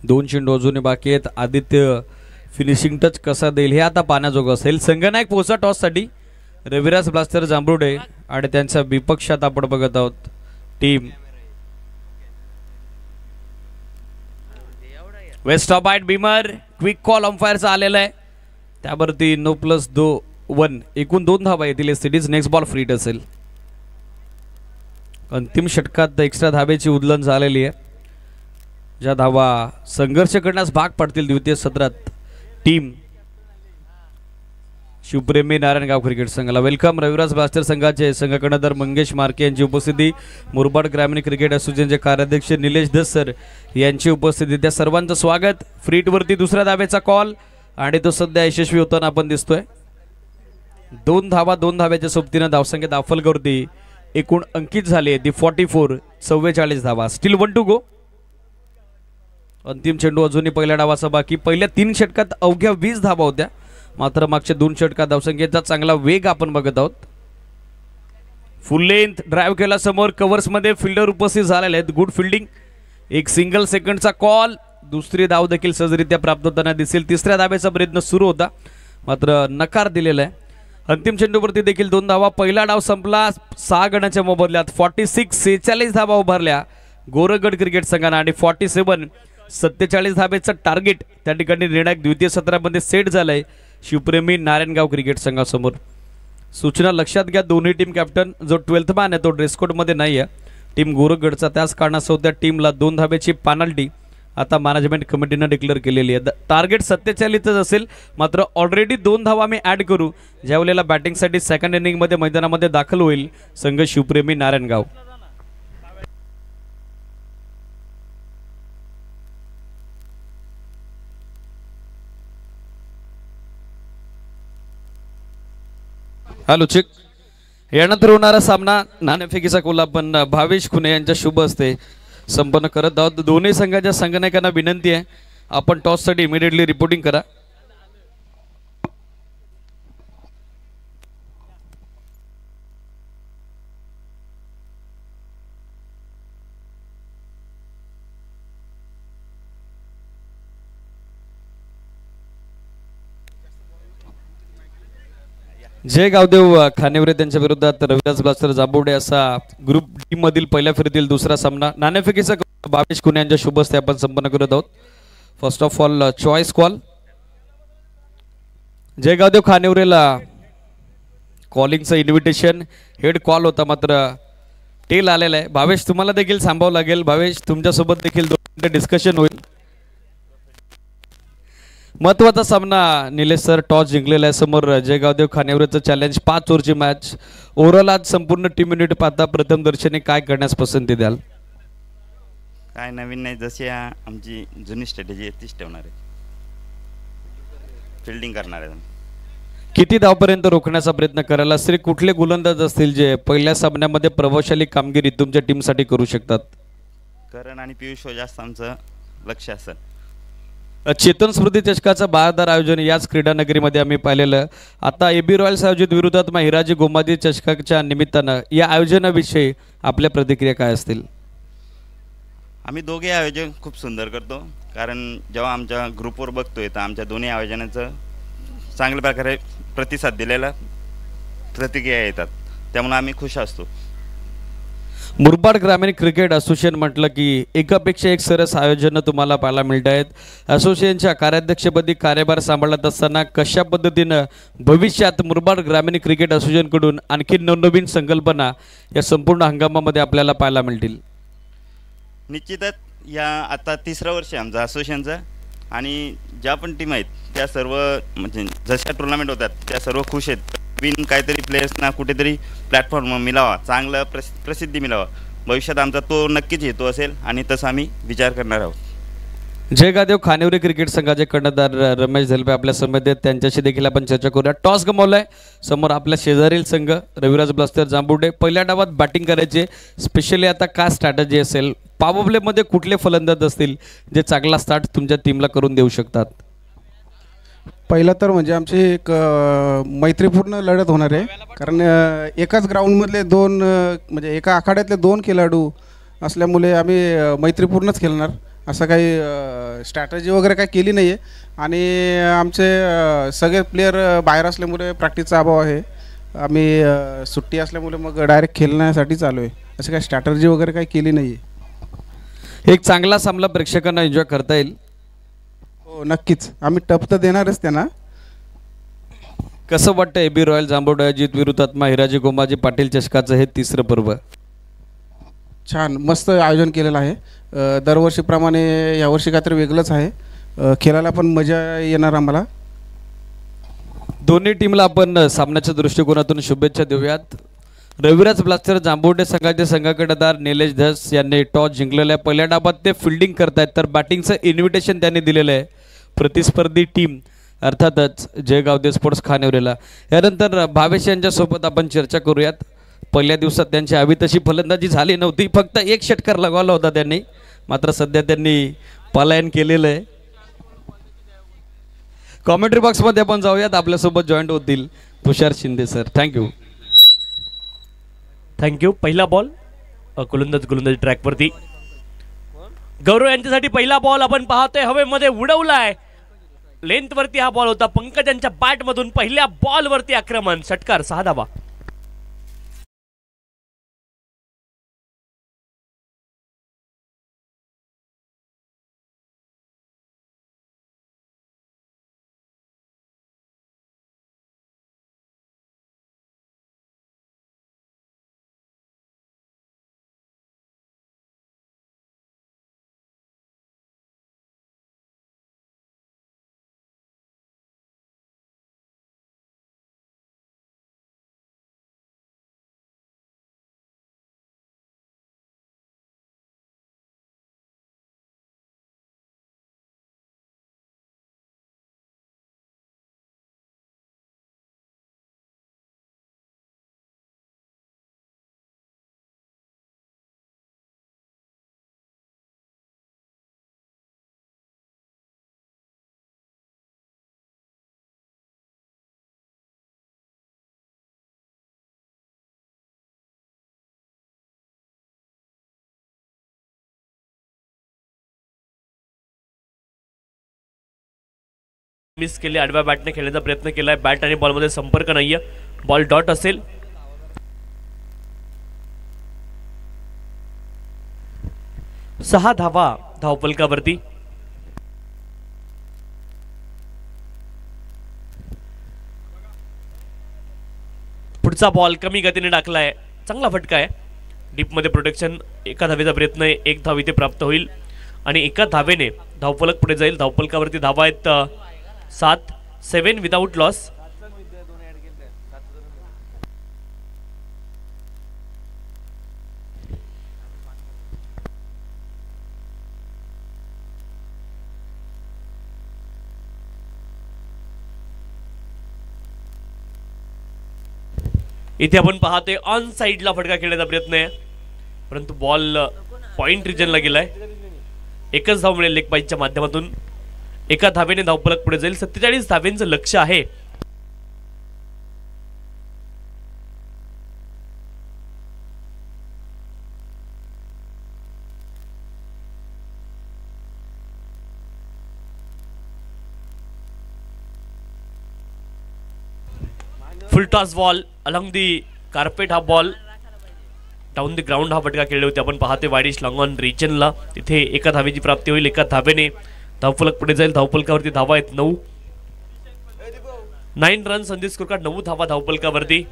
S2: 2 चेंडू अजूनही बाकी आहेत आदित्य फिनिशिंग टच कसा देईल हे आता पाहण्याजोगं असेल संगनायक पोहोचा टॉस साठी रविराज ब्लास्टर जांभरुडे आणि त्यांच्या विपक्षात आपण बघत आहोत team waist of height beamer quick call अंपायरचा आलेला आहे त्यावरती नो +1 एकूण 2 धावा येतील सिटीज नेक्स्ट बॉल फ्रीट असेल अंतिम षटकात एक्स्ट्रा धाब्याची उधळण झालेली आहे ज्या धावा संघर्ष करण्यास भाग पडतील द्वितीय सत्रात टीम शिवप्रेमी नारायणगाव क्रिकेट संघाला वेलकम रविराज ब्लास्टर संघाचे संघकर्णधार मंगेश मार्के यांची उपस्थिती मुरबाड ग्रामीण क्रिकेट असोसिएशनचे कार्याध्यक्ष निलेश दसर यांची उपस्थिती त्या सर्वांचं स्वागत फ्रीट वरती दुसऱ्या धाब्याचा कॉल आणि तो सध्या यशस्वी होताना आपण दिसतोय 2 धाव्याच्या सोबतीनं धावसंख्या दाफलकावरती एकूण अंकित झाली ती 44 44 धावा स्टील 1 टू गो अंतिम चेंडू अजूनही पहिल्या डावाचा बाकी पहिल्या 3 षटकात अवघ्या 20 धावा होत्या मात्र मागच्या 2 षटकात धावसंख्येचा चांगला वेग आपण बघत आहोत फुल लेंथ ड्राइव्ह केला समोर कव्हर्स मध्ये फिल्डर उपस्थित झालेले आहेत गुड फिल्डिंग एक सिंगल सेकंडचा कॉल दुसरी धाव देखील सहजरित्या प्राप्त होताना दिसेल तिसऱ्या धाब्याचा प्रयत्न सुरू होता मात्र नकार दिलेला आहे अंतिम चेंडूवरती देखील 2 धावा पहिला डाव संपला 6 गणाच्या मोबदल्यात 46 धावा उभारल्या गोरखगड क्रिकेट संघाने आणि 47 धाब्याचं टार्गेट त्या ठिकाणी निर्णायक द्वितीय सत्रामध्ये सेट झालंय शिवप्रेमी नारायणगाव क्रिकेट संघासमोर सूचना लक्षात घ्या दोन्ही टीम कॅप्टन जो 12th मॅन आहे तो ड्रेस कोड मध्ये नाही आहे टीम गोरखगडचा त्याच कारणास्तव त्या टीमला 2 धाब्याची पेनल्टी आता मॅनेजमेंट कमिटीने डिक्लेअर केलेली आहे टार्गेट 47च असेल मात्र ऑलरेडी 2 धावा आम्ही ऍड करू ज्या वेळेला बॅटिंगसाठी सेकंड इनिंग मध्ये मैदानामध्ये दाखल होईल संघ शिवप्रेमी नारायणगाव हॅलो चेक यानंतर होणारा सामना नाणेफेकीचा कोल आपण भावेश खुने यांच्या शुभ हस्ते संपन्न करत आहोत दोन्ही संघाच्या संघनायकांना विनंती आहे आपण टॉस साठी इमिडिएटली रिपोर्टिंग करा जय गावदेव खानेवरे त्यांच्या विरोधात रविराज ब्लास्टर जांभुवडे असा ग्रुप डी मधील पहिल्या फेरीतील दुसरा सामना नाणेफेकीचा भावेश कुणे यांच्या शुभ हस्ते आपण संपन्न करत आहोत. First of all choice call Jay Gavdev खानेवरेला कॉलिंगचं इन्व्हिटेशन हेड कॉल होता, मात्र टेल आलेला आहे. भावेश तुम्हाला देखील थांबावं लागेल. भावेश तुमच्यासोबत देखील 2 मिनिटं डिस्कशन होईल. महत्वाचा सामना निलेश सर टॉस जिंकलेला आहे. समोर जय गावदेव खानेवरेचं चॅलेंज 5 ओव्हरची मॅच. ओव्हरऑल आज संपूर्ण टीम युनिट पाहता प्रथम दर्शनी काय करण्यास पसंती द्याल?
S3: काय नवीन नाही, जशी आमची जुनी स्ट्रॅटेजी आहे तीच ठेवणार आहे. फिल्डिंग करणार आहे.
S2: किती धावपर्यंत रोखण्याचा प्रयत्न करायला श्री कुठले गोलंदाज असतील जे पहिल्या सामन्यामध्ये प्रभावशाली कामगिरी तुमच्या टीमसाठी करू शकतात?
S3: करण आणि पियुष जास्त आमचं लक्ष असेल.
S2: चेतन स्मृती चषकाचं 12 आयोजन याच क्रीडा नगरीमध्ये आम्ही पाहिलेलं. आता एबी रॉयल्स आयोजित विरोधात हिराजी गोमादी चषकाच्या निमित्तानं या आयोजनाविषयी आपल्या प्रतिक्रिया काय असतील?
S3: आम्ही दोघे आयोजन खूप सुंदर करतो, कारण जेव्हा आमच्या ग्रुपवर बघतोय तर आमच्या दोन्ही आयोजनाचं चांगल्या प्रकारे प्रतिसाद दिलेला प्रतिक्रिया येतात, त्यामुळे आम्ही खुश असतो.
S2: मुरबाड ग्रामीण क्रिकेट असोसिएशन म्हटलं की एकापेक्षा एक सरस आयोजनं तुम्हाला पाहायला मिळत आहेत. असोसिएशनच्या कार्याध्यक्षपदी कार्यभार सांभाळत असताना कशा पद्धतीनं भविष्यात मुरबाड ग्रामीण क्रिकेट असोसिएशनकडून आणखी नवनवीन संकल्पना या संपूर्ण हंगामामध्ये आपल्याला पाहायला मिळतील?
S3: निश्चितच या आता 3रं वर्ष आहे आमचं असोसिएशनचं, आणि ज्या पण टीम आहेत त्या सर्व म्हणजे जशा टुर्नामेंट होतात त्या सर्व खुश आहेत. नवीन काहीतरी प्लेयर्सना कुठेतरी प्लॅटफॉर्म मिळावा, चांगलं प्रसिद्धी मिळावा. भविष्यात आमचा तो नक्कीच हेतू असेल आणि तसं आम्ही विचार करणार आहोत.
S2: जय गावदेव खानेवरे क्रिकेट संघाचे कर्णधार रमेश झलपे आपल्या समोर आहेत, त्यांच्याशी देखील आपण चर्चा करूया. टॉस गमावलाय समोर आपल्या शेजारील संघ रविराज ब्लास्टर जांभुवडे. पहिल्या डावात बॅटिंग करायचे, स्पेशली आता काय स्ट्रॅटजी असेल? पॉवर प्लेमध्ये कुठले फलंदाज असतील जे चांगला स्टार्ट तुमच्या टीमला करून देऊ शकतात?
S4: पहिलं तर म्हणजे आमची एक मैत्रीपूर्ण लढत होणार आहे, कारण एकाच ग्राउंडमधले 2 म्हणजे एका आखाड्यातले 2 खेळाडू असल्यामुळे आम्ही मैत्रीपूर्णच खेळणार. असं काही स्ट्रॅटजी वगैरे काही केली नाही आहे, आणि आमचे सगळे प्लेयर बाहेर असल्यामुळे प्रॅक्टिसचा अभाव आहे. आम्ही सुट्टी असल्यामुळे मग डायरेक्ट खेळण्यासाठी चालू आहे. असं काही स्ट्रॅटर्जी वगैरे काही केली नाही आहे.
S2: एक चांगला सामना प्रेक्षकांना एन्जॉय करता येईल.
S4: हो नक्कीच, आम्ही टप तर देणारच त्यांना.
S2: कसं वाटतं एबी रॉयल जांभुवडे अजित विरुद्धात हिराजी गोमाजी पाटील चषकाचं हे 3रं पर्व?
S4: छान मस्त आयोजन केलेलं आहे. दरवर्षीप्रमाणे यावर्षी काहीतरी वेगळंच आहे. खेळायला पण मजा येणार आम्हाला.
S2: दोन्ही टीमला आपण सामन्याच्या दृष्टिकोनातून शुभेच्छा देऊयात. रविराज ब्लास्टर जांभुवडे संघाचे संघकर्णधार निलेश धस यांनी टॉस जिंकलेला आहे. पहिल्या डावात ते फिल्डिंग करतायत, तर बॅटिंगचं इन्व्हिटेशन त्यांनी दिलेलं आहे प्रतिस्पर्धी टीम अर्थातच जय गावदेव स्पोर्ट्स खानेवरेला. यानंतर भावेश यांच्यासोबत आपण चर्चा करूयात. पहिल्या दिवसात त्यांची हवी तशी फलंदाजी झाली नव्हती, फक्त 1 षटकार लगावला होता त्यांनी, मात्र सध्या त्यांनी पलायन केलेलं आहे. कॉमेंट्री बॉक्समध्ये आपण जाऊयात. आपल्यासोबत जॉईंट होतील तुषार शिंदे सर. थँक्यू.
S5: पहिला बॉल गोलंदाज ट्रॅकवरती गौरव यांच्यासाठी पहिला बॉल आपण पाहतोय हवेमध्ये उडवलाय. लेंथवरती हा बॉल होता. पंकज यांच्या बॅटमधून पहिल्या बॉलवरती आक्रमण, षटकार 6 धावा. मिस केली, आडव्या बॅटने खेळण्याचा प्रयत्न केलाय. बॅट आणि बॉलमध्ये संपर्क नाहीये. बॉल डॉट असेल. सहा धावा धावफलकावरती. पुढचा बॉल कमी गतीने टाकलाय, चांगला फटका आहे. डीप मध्ये प्रोटेक्शन, एका धावेचा प्रयत्न आहे, एक धाव इथे प्राप्त होईल आणि एका धावेने धावफलक पुढे जाईल. धावफलकावरती धावा आहेत 7, 7 विदाउट लॉस. इथे आपण पाहतोय ऑन साइडला फटका खेळण्याचा प्रयत्न आहे, परंतु बॉल पॉइंट रिजनला गेलाय. एकच धाव मिळेल लेग पाईच्या माध्यमातून. एका धावेने धावफलक पुढे जाईल. 47 धावेंचं लक्ष आहे. फुल toss ball along the carpet. हा बॉल डाऊन द ग्राउंड हा फटका खेळले होते. आपण पाहते वाईडिश लॉंग ऑन रिजनला. तिथे एका धावेची प्राप्ती होईल. एका धावेने धावफलक पुढे जाईल. धावफलकावरती धावा आहेत 9. 9 रन संदेश कुरकाट, 9 धावा धावफलकावरती.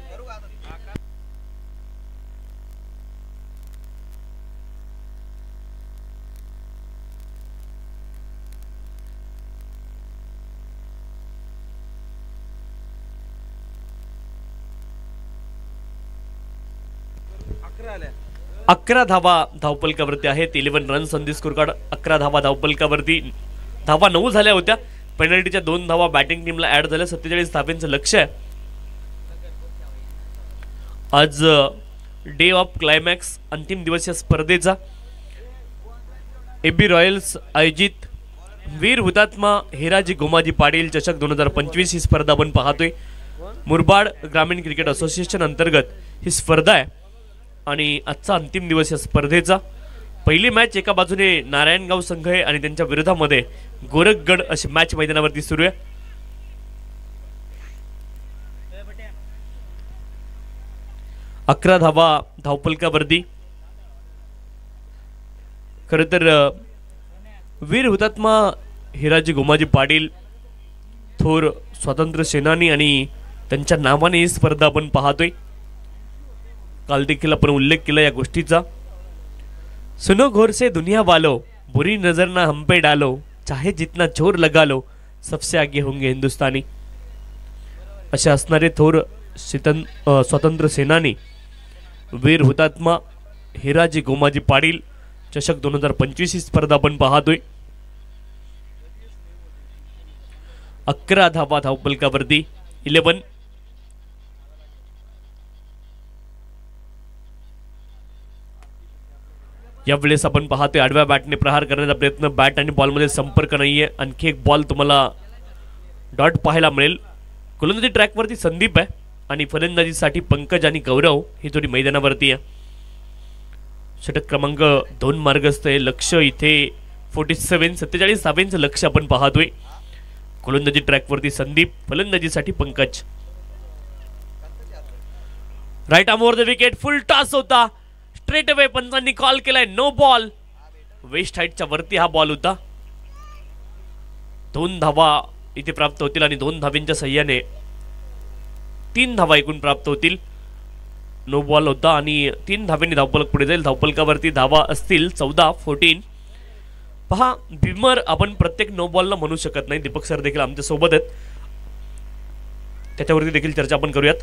S5: अकरा धावा धावफलकावरती आहेत. 11 रन संदेश कुरकाट, 11 धावा धावफलकावरती. धावा 9 झाल्या होत्या. पेनल्टीच्या 2 धावा बॅटिंग टीमला ऍड झाल्या. 47 धावेंचं लक्ष आहे. आज डे ऑफ क्लायमॅक्स, अंतिम दिवस या स्पर्धेचा. एबी रॉयल्स आयोजित वीर हुतात्मा हिराजी गोमाजी पाटील चषक 2025 ही स्पर्धा आपण पाहतोय. मुरबाड ग्रामीण क्रिकेट असोसिएशन अंतर्गत ही स्पर्धा आहे आणि आजचा अंतिम दिवस या स्पर्धेचा. पहिली मॅच एका बाजूने नारायणगाव संघ आहे आणि त्यांच्या विरोधामध्ये गोरखगड अशी मॅच मैदानावरती सुरू आहे. अकरा धावा धावफलकावरती. खर तर वीर हुतात्मा हिराजी गोमाजी पाटील थोर स्वातंत्र्य सेनानी आणि त्यांच्या नावाने ही स्पर्धा आपण पाहतोय. काल देखील आपण उल्लेख केला या गोष्टीचा. सुनो घोर से दुनिया वालो, बुरी नजर ना हम पे डालो, चाहे जितना जोर लगा लो, सबसे आगे होंगे हिंदुस्तानी. असे असणारे थोर स्वातंत्र्य सेनानी वीर हुतात्मा हिराजी गोमाजी पाटील चषक 2025 ही स्पर्धा आपण पाहतोय. 11 धावा धावफलकावरती. 11. यावेळेस आपण पाहतोय आडव्या बॅटने प्रहार करण्याचा प्रयत्न. बॅट आणि बॉलमध्ये संपर्क नाहीये. आणखी एक बॉल तुम्हाला डॉट पाहायला मिळेल. गोलंदाजी ट्रॅकवरती संदीप आहे आणि फलंदाजीसाठी पंकज आणि गौरव ही जोडी मैदानावरती आहे. षटक क्रमांक 2 मार्गस्थ आहे. लक्ष इथे 47 धावेंचं लक्ष आपण पाहतोय. गोलंदाजी ट्रॅकवरती संदीप, फलंदाजीसाठी Pankaj. Right arm over the wicket. Full toss होता. स्ट्रेट अवे पंचांनी कॉल केलाय नो बॉल. वेस्ट हाईटच्या वरती हा बॉल होता. 2 धावा इथे प्राप्त होतील आणि 2 धावेंच्या सहाय्याने 3 धावा एकूण प्राप्त होतील. नो बॉल होता आणि 3 धावेंनी धावफलक पुढे जाईल. धावफलकावरती धावा असतील 14, 14. पहा बिमर आपण प्रत्येक नो बॉलला म्हणू शकत नाही. दीपक सर देखील आमच्या सोबत आहेत, त्याच्यावरती देखील चर्चा आपण करूयात.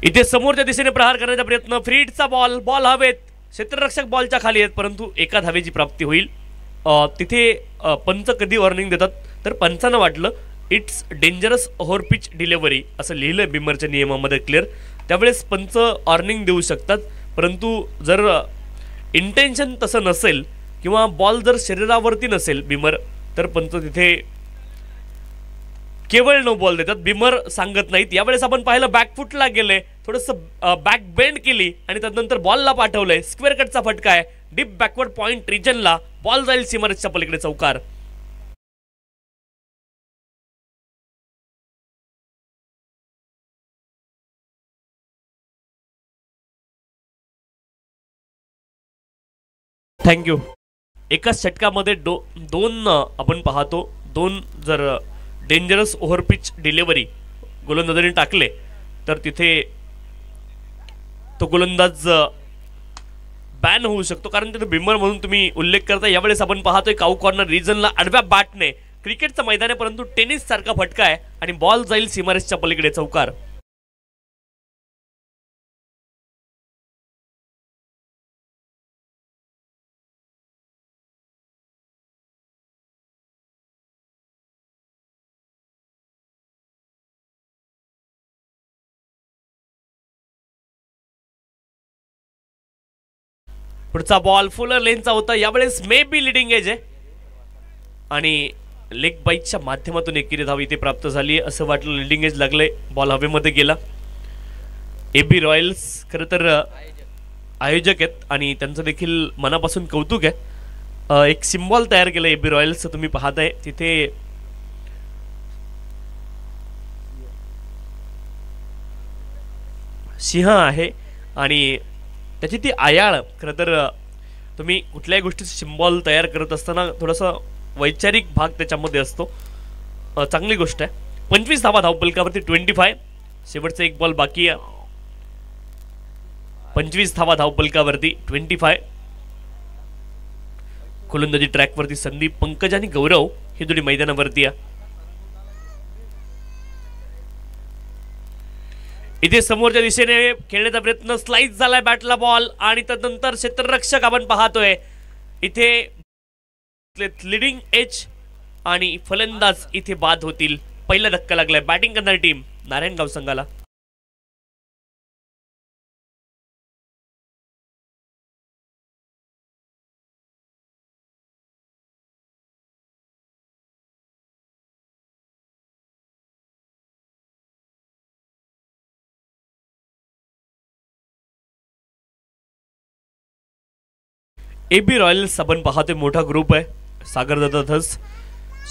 S5: इथे समोरच्या दिशेने प्रहार करण्याचा प्रयत्न. फ्रीडचा बॉल, बॉल हवेत. क्षेत्ररक्षक बॉलच्या खाली आहेत परंतु एका धावेची प्राप्ती होईल. तिथे पंच कधी वॉर्निंग देतात तर पंचांना वाटलं it's dangerous over pitch delivery असं लिहिलं बिमरच्या नियमामध्ये क्लिअर. त्यावेळेस पंच वॉर्निंग देऊ शकतात, परंतु जर इंटेन्शन तसं नसेल किंवा बॉल जर शरीरावरती नसेल बिमर तर पंच तिथे केवळ नो बॉल देतात. बिमर सांगत नाहीत. यावेळेस आपण पाहिलं बॅकफुटला गेले, थोडंसं बॅक बेंड केली आणि त्यानंतर बॉलला पाठवलंय. स्क्वेअर कटचा फटका आहे. डीप बॅकवर्ड पॉइंट रिजनला बॉल जाईल सीमारेषेच्या पलीकडे चौकार. थँक्यू. एकाच षटकामध्ये दोन आपण पाहतो, दोन जर डेंजरस ओव्हरपिच डिलिव्हरी गोलंदाजांनी टाकले तर तिथे तो गोलंदाज बॅन होऊ शकतो, कारण तिथे बिंबर म्हणून तुम्ही उल्लेख करता. यावेळेस आपण पाहतोय काऊ कॉर्नर रिजनला आडव्या बॅटने, क्रिकेटचं मैदान आहे परंतु टेनिस सारखा फटका आहे आणि बॉल जाईल सीमारेषच्या पलीकडे, चौकार. पुढचा बॉल फुलर लेनचा होता. यावेळेस मे बी लिडिंग एज आहे आणि लेग बाईकच्या माध्यमातून एकेरी धाव इथे प्राप्त झाली. असं वाटलं लिडिंग एज लागले, बॉल हवेमध्ये गेला. AB रॉयल्स खरं तर आयोजक आहेत आणि त्यांचं देखील मनापासून कौतुक आहे. एक सिम्बॉल तयार केलं AB रॉयल्सचं, तुम्ही पाहताय तिथे सिंह आहे आणि त्याची ती आयाळ. खरं तर तुम्ही कुठल्याही गोष्टीचं सिम्बॉल तयार करत असताना थोडासा वैचारिक भाग त्याच्यामध्ये असतो. चांगली गोष्ट आहे. 25 धावा धावपलकावरती 25. शेवटचा एक बॉल बाकी आहे. 25 धावा धावपलकावरती 25. गोलंदाजी ट्रॅकवरती संदीप, पंकज आणि गौरव ही जोडी मैदानावरती आहे. इथे समोरच्या दिशेने खेळण्याचा प्रयत्न, स्लाइस झालाय बॅटला बॉल आणि त्यानंतर क्षेत्ररक्षक आपण पाहतोय इथे लिडिंग एज आणि फलंदाज इथे बाद होतील. पहिला धक्का लागलाय बॅटिंग करणारी टीम नारायणगाव संघाला. AB रॉयल्स आपण पाहतोय मोठा ग्रुप आहे. सागरदादा धस,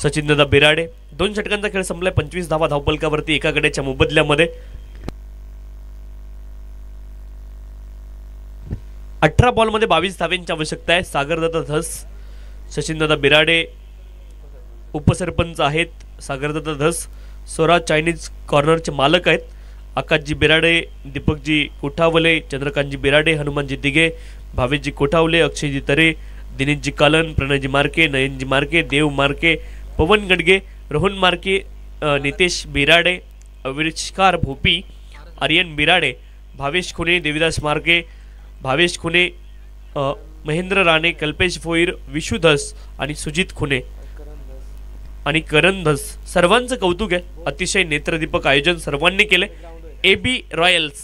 S5: सचिनदादा बिराडे. 2 षटकांचा खेळ संपलाय. 25 धावा धावपलकावरती एका गड्याच्या मोबदल्यामध्ये. 18 बॉलमध्ये 22 धाव्यांची आवश्यकता आहे. सागरदादा धस, सचिनदादा बिराडे उपसरपंच आहेत. सागरदादा धस स्वराज चायनीज कॉर्नरचे मालक आहेत. आकाशजी बिराडे, दीपकजी कोठावले, चंद्रकांतजी बिराडे, हनुमानजी दिघे, भावेशजी कोठावले, अक्षयजी तरे, दिनेशजी कालन, प्रणयजी मार्के, नयनजी मार्के, देव मार्के, पवन गडगे, रोहन मार्के, नितेश बिराडे, अविष्कार भोपी, आर्यन बिराडे, भावेश खुने, देविदास मार्के, भावेश खुने, महेंद्र राणे, कल्पेश भोईर, विशू धस आणि सुजित खुने आणि करण धस. सर्वांचं कौतुक आहे. अतिशय नेत्रदीपक आयोजन सर्वांनी केले. AB रॉयल्स,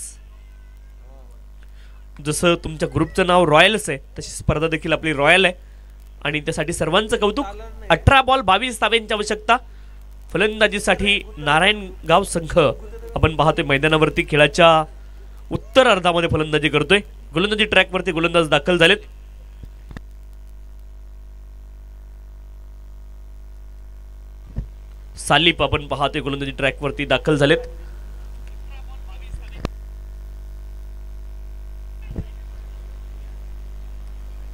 S5: जसं तुमच्या ग्रुपचं नाव रॉयल्स आहे तशी स्पर्धा देखील आपली रॉयल आहे आणि त्यासाठी सर्वांचं कौतुक. 18 बॉल 22 धाव्यांची आवश्यकता. फलंदाजीसाठी नारायणगाव संघ आपण पाहतोय मैदानावरती खेळाच्या उत्तर अर्धामध्ये फलंदाजी करतोय. गोलंदाजी ट्रॅकवरती गोलंदाज दाखल झालेत. सालिप आपण पाहतोय गोलंदाजी ट्रॅकवरती दाखल झालेत.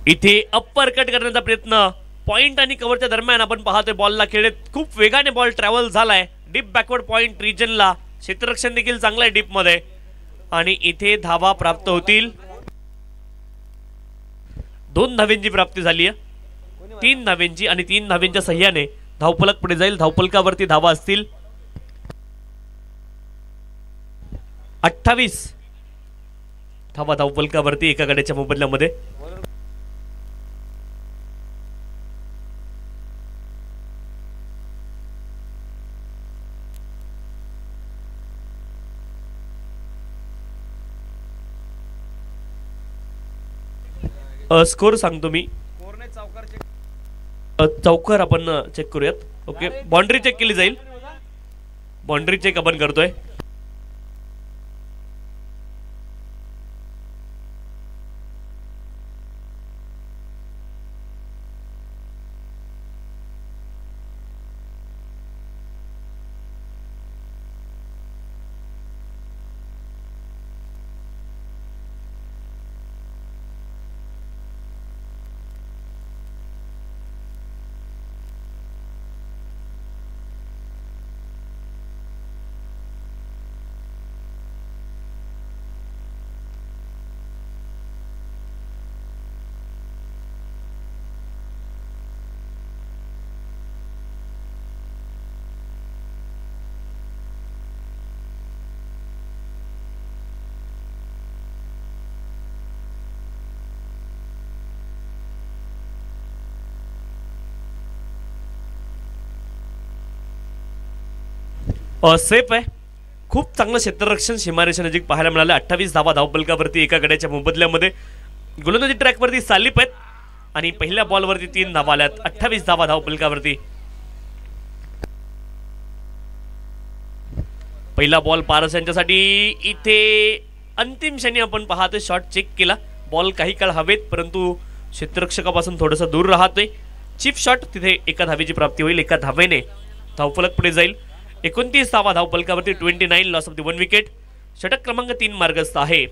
S5: इथे अप्पर कट करण्याचा प्रयत्न, पॉइंट आणि कव्हरच्या दरम्यान आपण पाहतोय बॉलला खेळत खूप वेगाने बॉल ट्रॅव्हल झालाय डीप बॅकवर्ड पॉइंट रिजनला. क्षेत्ररक्षण देखील चांगलं आहे डीप मध्ये आणि इथे धावा प्राप्त होतील. 2 धाव्यांची प्राप्ती झाली आहे. 3 धाव्यांची आणि 3 धाव्यांच्या सहाय्याने धावफलक पुढे जाईल. धावफलकावरती धावा असतील 28 धावा धावफलकावरती एका गड्याच्या मोबदल्यामध्ये. स्कोर सांगतो मी. चौकार आपण चेक करूयात. ओके, बाउंड्री चेक केली जाईल. बाउंड्री चेक आपण करतोय. सेफ आहे. खूप चांगलं क्षेत्ररक्षण सीमारेषा नजीक पाहायला मिळालं. 28 धावा धावपलकावरती एका गड्याच्या मोबदल्यामध्ये. गोलंदाजी ट्रॅकवरती सालिप आहेत आणि पहिल्या बॉलवरती 3 धावा आल्यात. 28 धावा धावपलकावरती. पहिला बॉल पारस यांच्यासाठी. इथे अंतिम क्षणी आपण पाहतोय शॉट चेक केला. बॉल काही काळ हवेत परंतु क्षेत्ररक्षकापासून थोडंसं दूर राहतोय. चिप शॉट तिथे एका धावेची प्राप्ती होईल. एका धावेने धावफलक पुढे जाईल. 29 धावा धावपलकावरती. 29 लॉस ऑफ द 1 विकेट. षटक क्रमांक 3 मार्गस्थ आहे.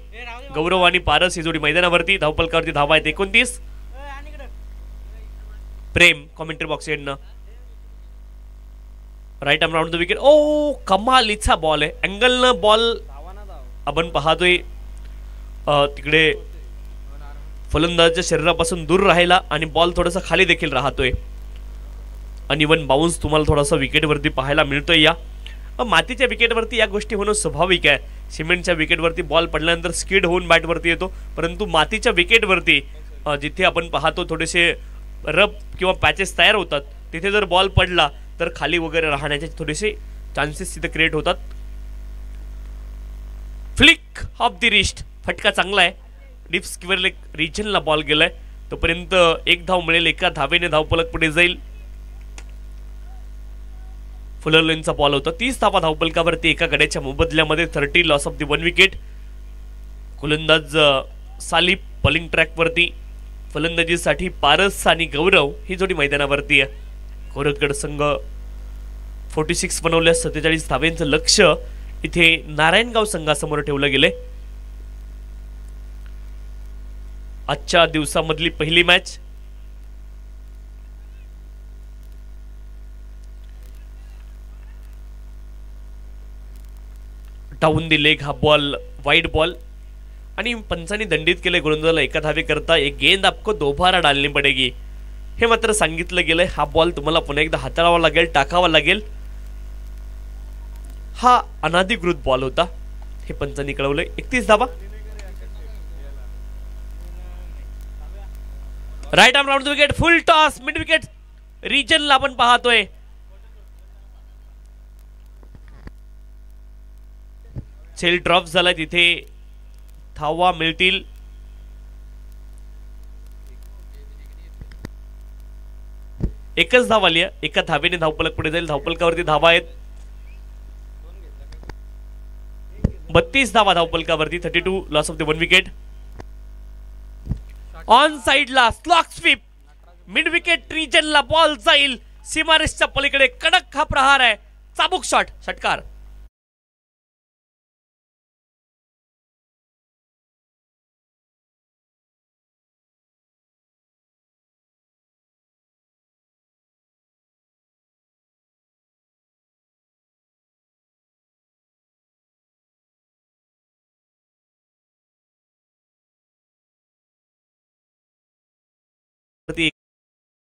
S5: गौरव आणि पारस ही जोडी मैदानावरती. धावपलकावरती धावा आहेत 29. प्रेम कॉमेंट्री बॉक्स एंडनं right arm round the wicket. ओ कमालीचा बॉल आहे. अँगलनं बॉल आपण पाहतोय तिकडे फलंदाजाच्या शरीरापासून दूर राहिला आणि बॉल थोडासा खाली देखील राहतोय. अनइवन बाउन्स तुम्हाला थोडासा विकेटवरती पाहायला मिळतोय. या मातीच्या विकेटवरती या गोष्टी होणं स्वाभाविक आहे. सिमेंटच्या विकेटवरती बॉल पडल्यानंतर स्किड होऊन बॅटवरती येतो परंतु मातीच्या विकेटवरती जिथे आपण पाहतो थोडेसे रब किंवा पॅचेस तयार होतात तिथे जर बॉल पडला तर खाली वगैरे राहण्याचे थोडेसे चान्सेस तिथे क्रिएट होतात. Flick of the wrist. फटका चांगला आहे. डीप स्क्वेअर लेग रिजनला बॉल गेलाय. तोपर्यंत 1 धाव मिळेल. एका धावेने धावपलक पुढे जाईल. फुलरलेनचा बॉल होता. 30 धावा धावपलकावरती एका गड्याच्या मोबदल्यामध्ये. 30 लॉस ऑफ द 1 विकेट. गोलंदाज सालिप बॉलिंग ट्रॅकवरती. फलंदाजीसाठी पारस आणि गौरव ही जोडी मैदानावरती आहे. गोरखगड संघ 46 बनवल्या. 47 धाव्यांचं लक्ष इथे नारायणगाव संघासमोर ठेवलं गेले. आजच्या दिवसामधली पहिली मॅच. डाऊन दी लेग हा बॉल वाईड बॉल आणि पंचांनी दंडित केले गोलंदाजाला एका धावे करता. एक गेंद आपको दोबारा डालनी पडेगी हे मात्र सांगितलं गेलंय. हा बॉल तुम्हाला पुन्हा एकदा हाताळावा लागेल, टाकावा लागेल. हा अनाधिकृत बॉल होता हे पंचांनी कळवलंय. 31 धावा. Right arm round the wicket. Full toss mid wicket रिजनला आपण पाहतोय. सेल ड्रॉप झालाय. तिथे धावा मिळतील. एकच धाव आली आहे. एका धावेने धावपलक पुढे जाईल. धावपलकावरती धावा आहेत 32 धावा धावपलकावरती. 32 loss of the 1 wicket. On साइडला स्लॉक स्वीप. मिड विकेट रिजनला बॉल जाईल. सीमारेषच्या पलीकडे कडक हा प्रहार आहे. चाबूक शॉट. षटकार.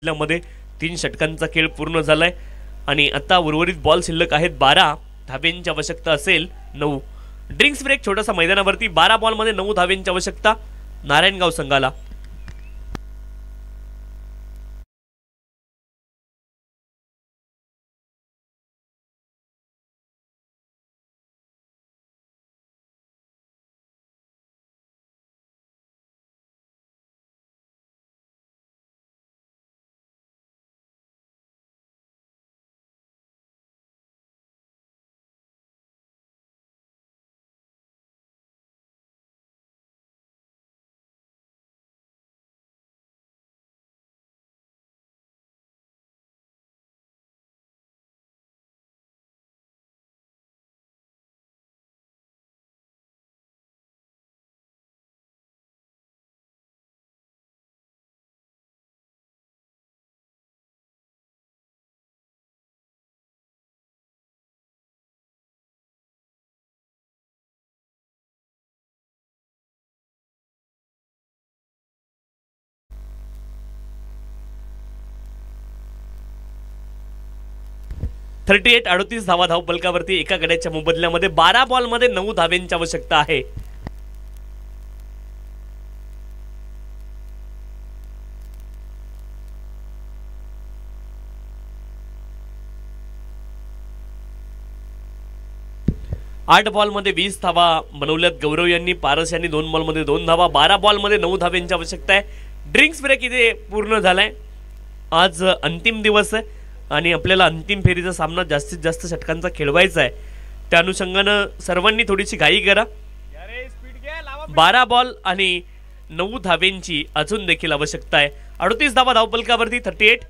S5: मध्ये 3 षटकांचा खेळ पूर्ण झालाय आणि आता उर्वरित बॉल शिल्लक आहेत 12. धाब्यांची आवश्यकता असेल 9. ड्रिंक्स ब्रेक छोटासा मैदानावरती. 12 बॉल मध्ये 9 धाब्यांची आवश्यकता नारायणगाव संघाला. थर्टी 38 धावा धावपलकावरती एका गड्याच्या मोबदल्यामध्ये. 12 बॉल मध्ये 9 धाव्यांची आवश्यकता आहे. 8 बॉलमध्ये 20 धावा बनवल्यात गौरव यांनी. पारस यांनी 2 बॉलमध्ये 2 धावा. 12 बॉलमध्ये 9 धावांची आवश्यकता आहे. ड्रिंक्स ब्रेक इथे पूर्ण झालाय. आज अंतिम दिवस आहे आणि आपल्याला अंतिम फेरीचा सामना जास्तीत जास्त षटकांचा खेळवायचा आहे. त्या अनुषंगानं सर्वांनी थोडीशी घाई करा. 12 बॉल आणि 9 धावेंची अजून देखील आवश्यकता आहे. 38 धावा धावपलकावरती 38.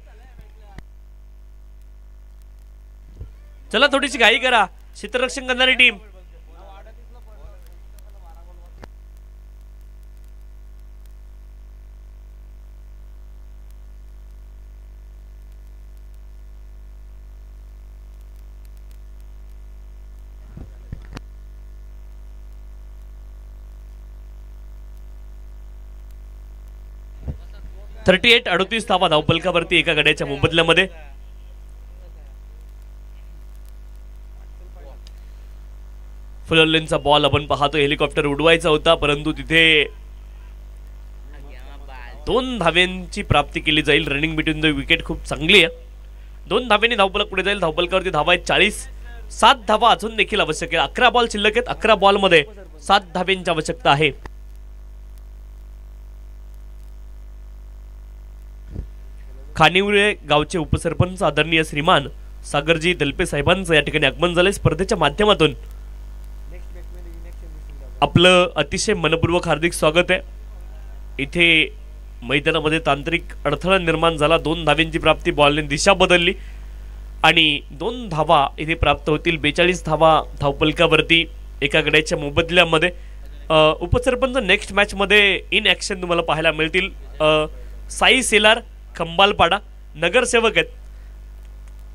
S5: चला थोडीशी घाई करा क्षेत्ररक्षण करणारी टीम. (38) 38 धावा धावपलकावरती एका गड्याच्या मोबदल्यामध्ये. फुलरलेनचा बॉल आपण पाहतो. हेलिकॉप्टर उडवायचा होता परंतु तिथे 2 धाव्यांची प्राप्ती केली जाईल. रनिंग बिटवीन द विकेट खूप चांगली आहे. 2 धाव्यांनी धावपलक पुढे जाईल. धावपलकावरती धावा आहेत 40. 7 धावा अजून देखील आवश्यक आहे. 11 बॉल शिल्लक आहेत. 11 बॉलमध्ये 7 धाव्यांची आवश्यकता आहे. खानिवरे गावचे उपसरपंच आदरणीय श्रीमान सागरजी दलपे साहेबांचं या ठिकाणी आगमन झालंय. स्पर्धेच्या माध्यमातून आपलं अतिशय मनपूर्वक हार्दिक स्वागत आहे. इथे मैदानामध्ये तांत्रिक अडथळा निर्माण झाला. 2 धाव्यांची प्राप्ती. बॉलने दिशा बदलली आणि 2 धावा इथे प्राप्त होतील. 42 धावा धावपलकावरती एका गड्याच्या मोबदल्यामध्ये. उपसरपंच नेक्स्ट मॅच मध्ये इन ऍक्शन तुम्हाला पाहायला मिळतील. साई सेलार खंबालपाडा नगरसेवक आहेत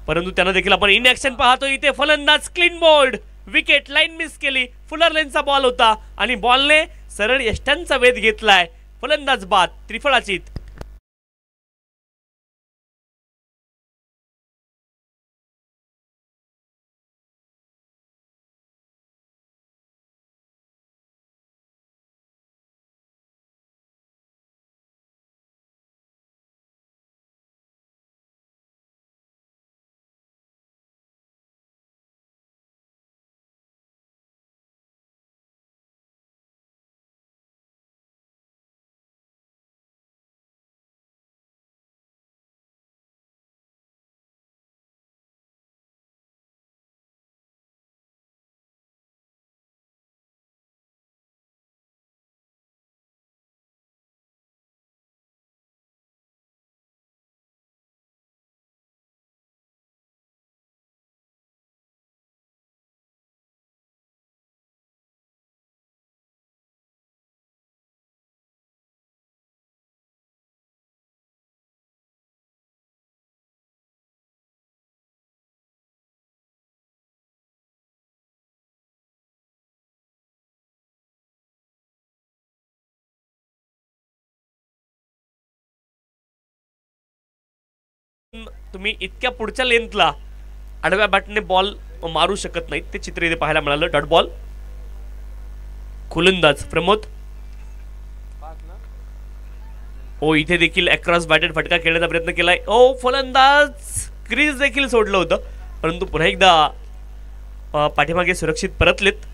S5: परंतु त्यांना देखील आपण इन ऍक्शन पाहतो. इथे फलंदाज clean bowled. Wicket line miss केली. फुलरलेनचा बॉल होता आणि बॉलने सरळ यष्ट्यांचा वेध घेतलाय. फलंदाज बाद. त्रिफळाचीत. तुम्ही इतक्या पुढच्या लेंथला आडव्या बॅटने बॉल मारू शकत नाहीत. ते चित्र इथे पाहायला मिळालं. Dot ball. गोलंदाज प्रमोद. ओ इथे देखील अक्रॉस बॅटेड फटका खेळण्याचा प्रयत्न केलाय. ओ फलंदाज क्रीज देखील सोडलं होतं परंतु पुन्हा एकदा पाठीमागे सुरक्षित परतलेत.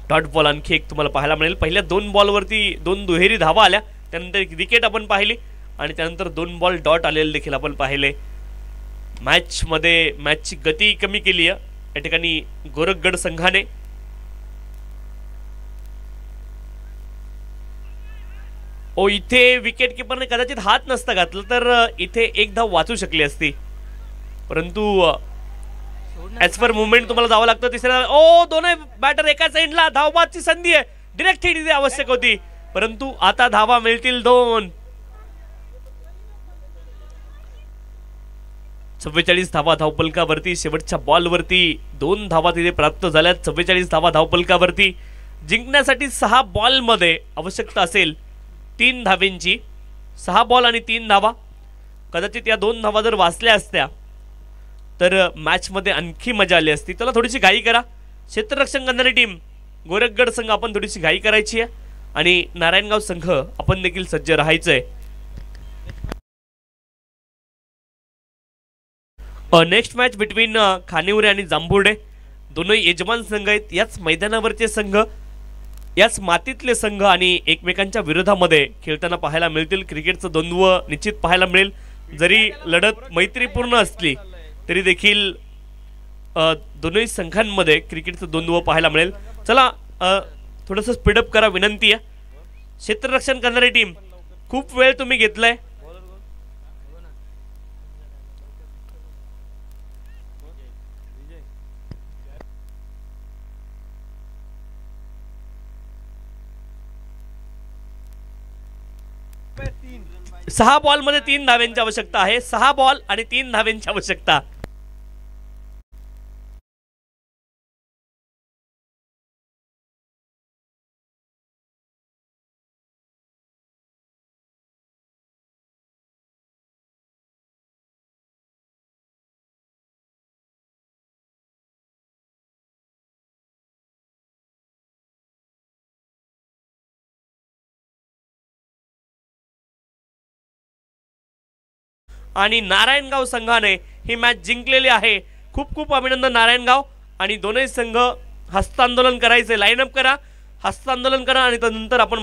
S5: डॉट बॉल आणखी एक तुम्हाला पाहायला मिळेल. पहिल्या 2 बॉलवरती 2 दुहेरी धावा आल्या. त्यानंतर एक विकेट आपण पाहिली आणि त्यानंतर 2 बॉल डॉट आलेले देखील आपण पाहिले. मॅचची गती कमी केली आहे या ठिकाणी गोरखगड संघाने. ओ इथे विकेट किपरने कदाचित हात नसता घातला तर इथे एक धाव वाचू शकली असती परंतु ऍज पर मुवमेंट तुम्हाला जावं लागतं. तिसऱ्या ओ दोन्ही बॅटर एकाच एंडला. धावबादची संधी आहे. डिरेक्ट हिट इथे आवश्यक होती परंतु आता धावा मिळतील 2. 44 धावा धावपलकावरती. शेवटच्या बॉलवरती 2 धावा तिथे प्राप्त झाल्यात. 44 धावा धावपलकावरती. जिंकण्यासाठी 6 बॉलमध्ये आवश्यकता असेल 3 धावेंची. 6 बॉल आणि 3 धावा. कदाचित या 2 धावा जर वाचल्या असत्या तर मॅच मध्ये आणखी मजा आली असती. त्याला थोडीशी घाई करा. क्षेत्ररक्षण करणारी टीम गोरखगड संघ आपण थोडीशी घाई करायची आहे आणि नारायणगाव संघ आपण देखील सज्ज राहायचंय. नेक्स्ट मॅच बिटवीन खानिवरे आणि जांभुर्डे. दोन्ही यजमान संघ आहेत, याच मैदानावरचे संघ, याच मातीतले संघ आणि एकमेकांच्या विरोधामध्ये खेळताना पाहायला मिळतील. क्रिकेटचं द्वंद्व निश्चित पाहायला मिळेल. जरी लढत मैत्रीपूर्ण असली तरी देखील दोन्ही संघांमध्ये क्रिकेटचं द्वंद्व पाहायला मिळेल. चला थोडंसं स्पीडअप करा विनंती आहे. क्षेत्ररक्षण करणारी टीम, खूप वेळ तुम्ही घेतलाय. सहा बॉल मध्ये 3 धाव्यांची आवश्यकता आहे. 6 बॉल आणि 3 धाव्यांची आवश्यकता. आणि नारायणगाव संघाने ही मॅच जिंकलेली आहे. खूप खूप अभिनंदन नारायणगाव. आणि दोन्ही संघ हस्तांदोलन करायचे. लाईनअप करा, हस्तांदोलन करा आणि त्यानंतर आपण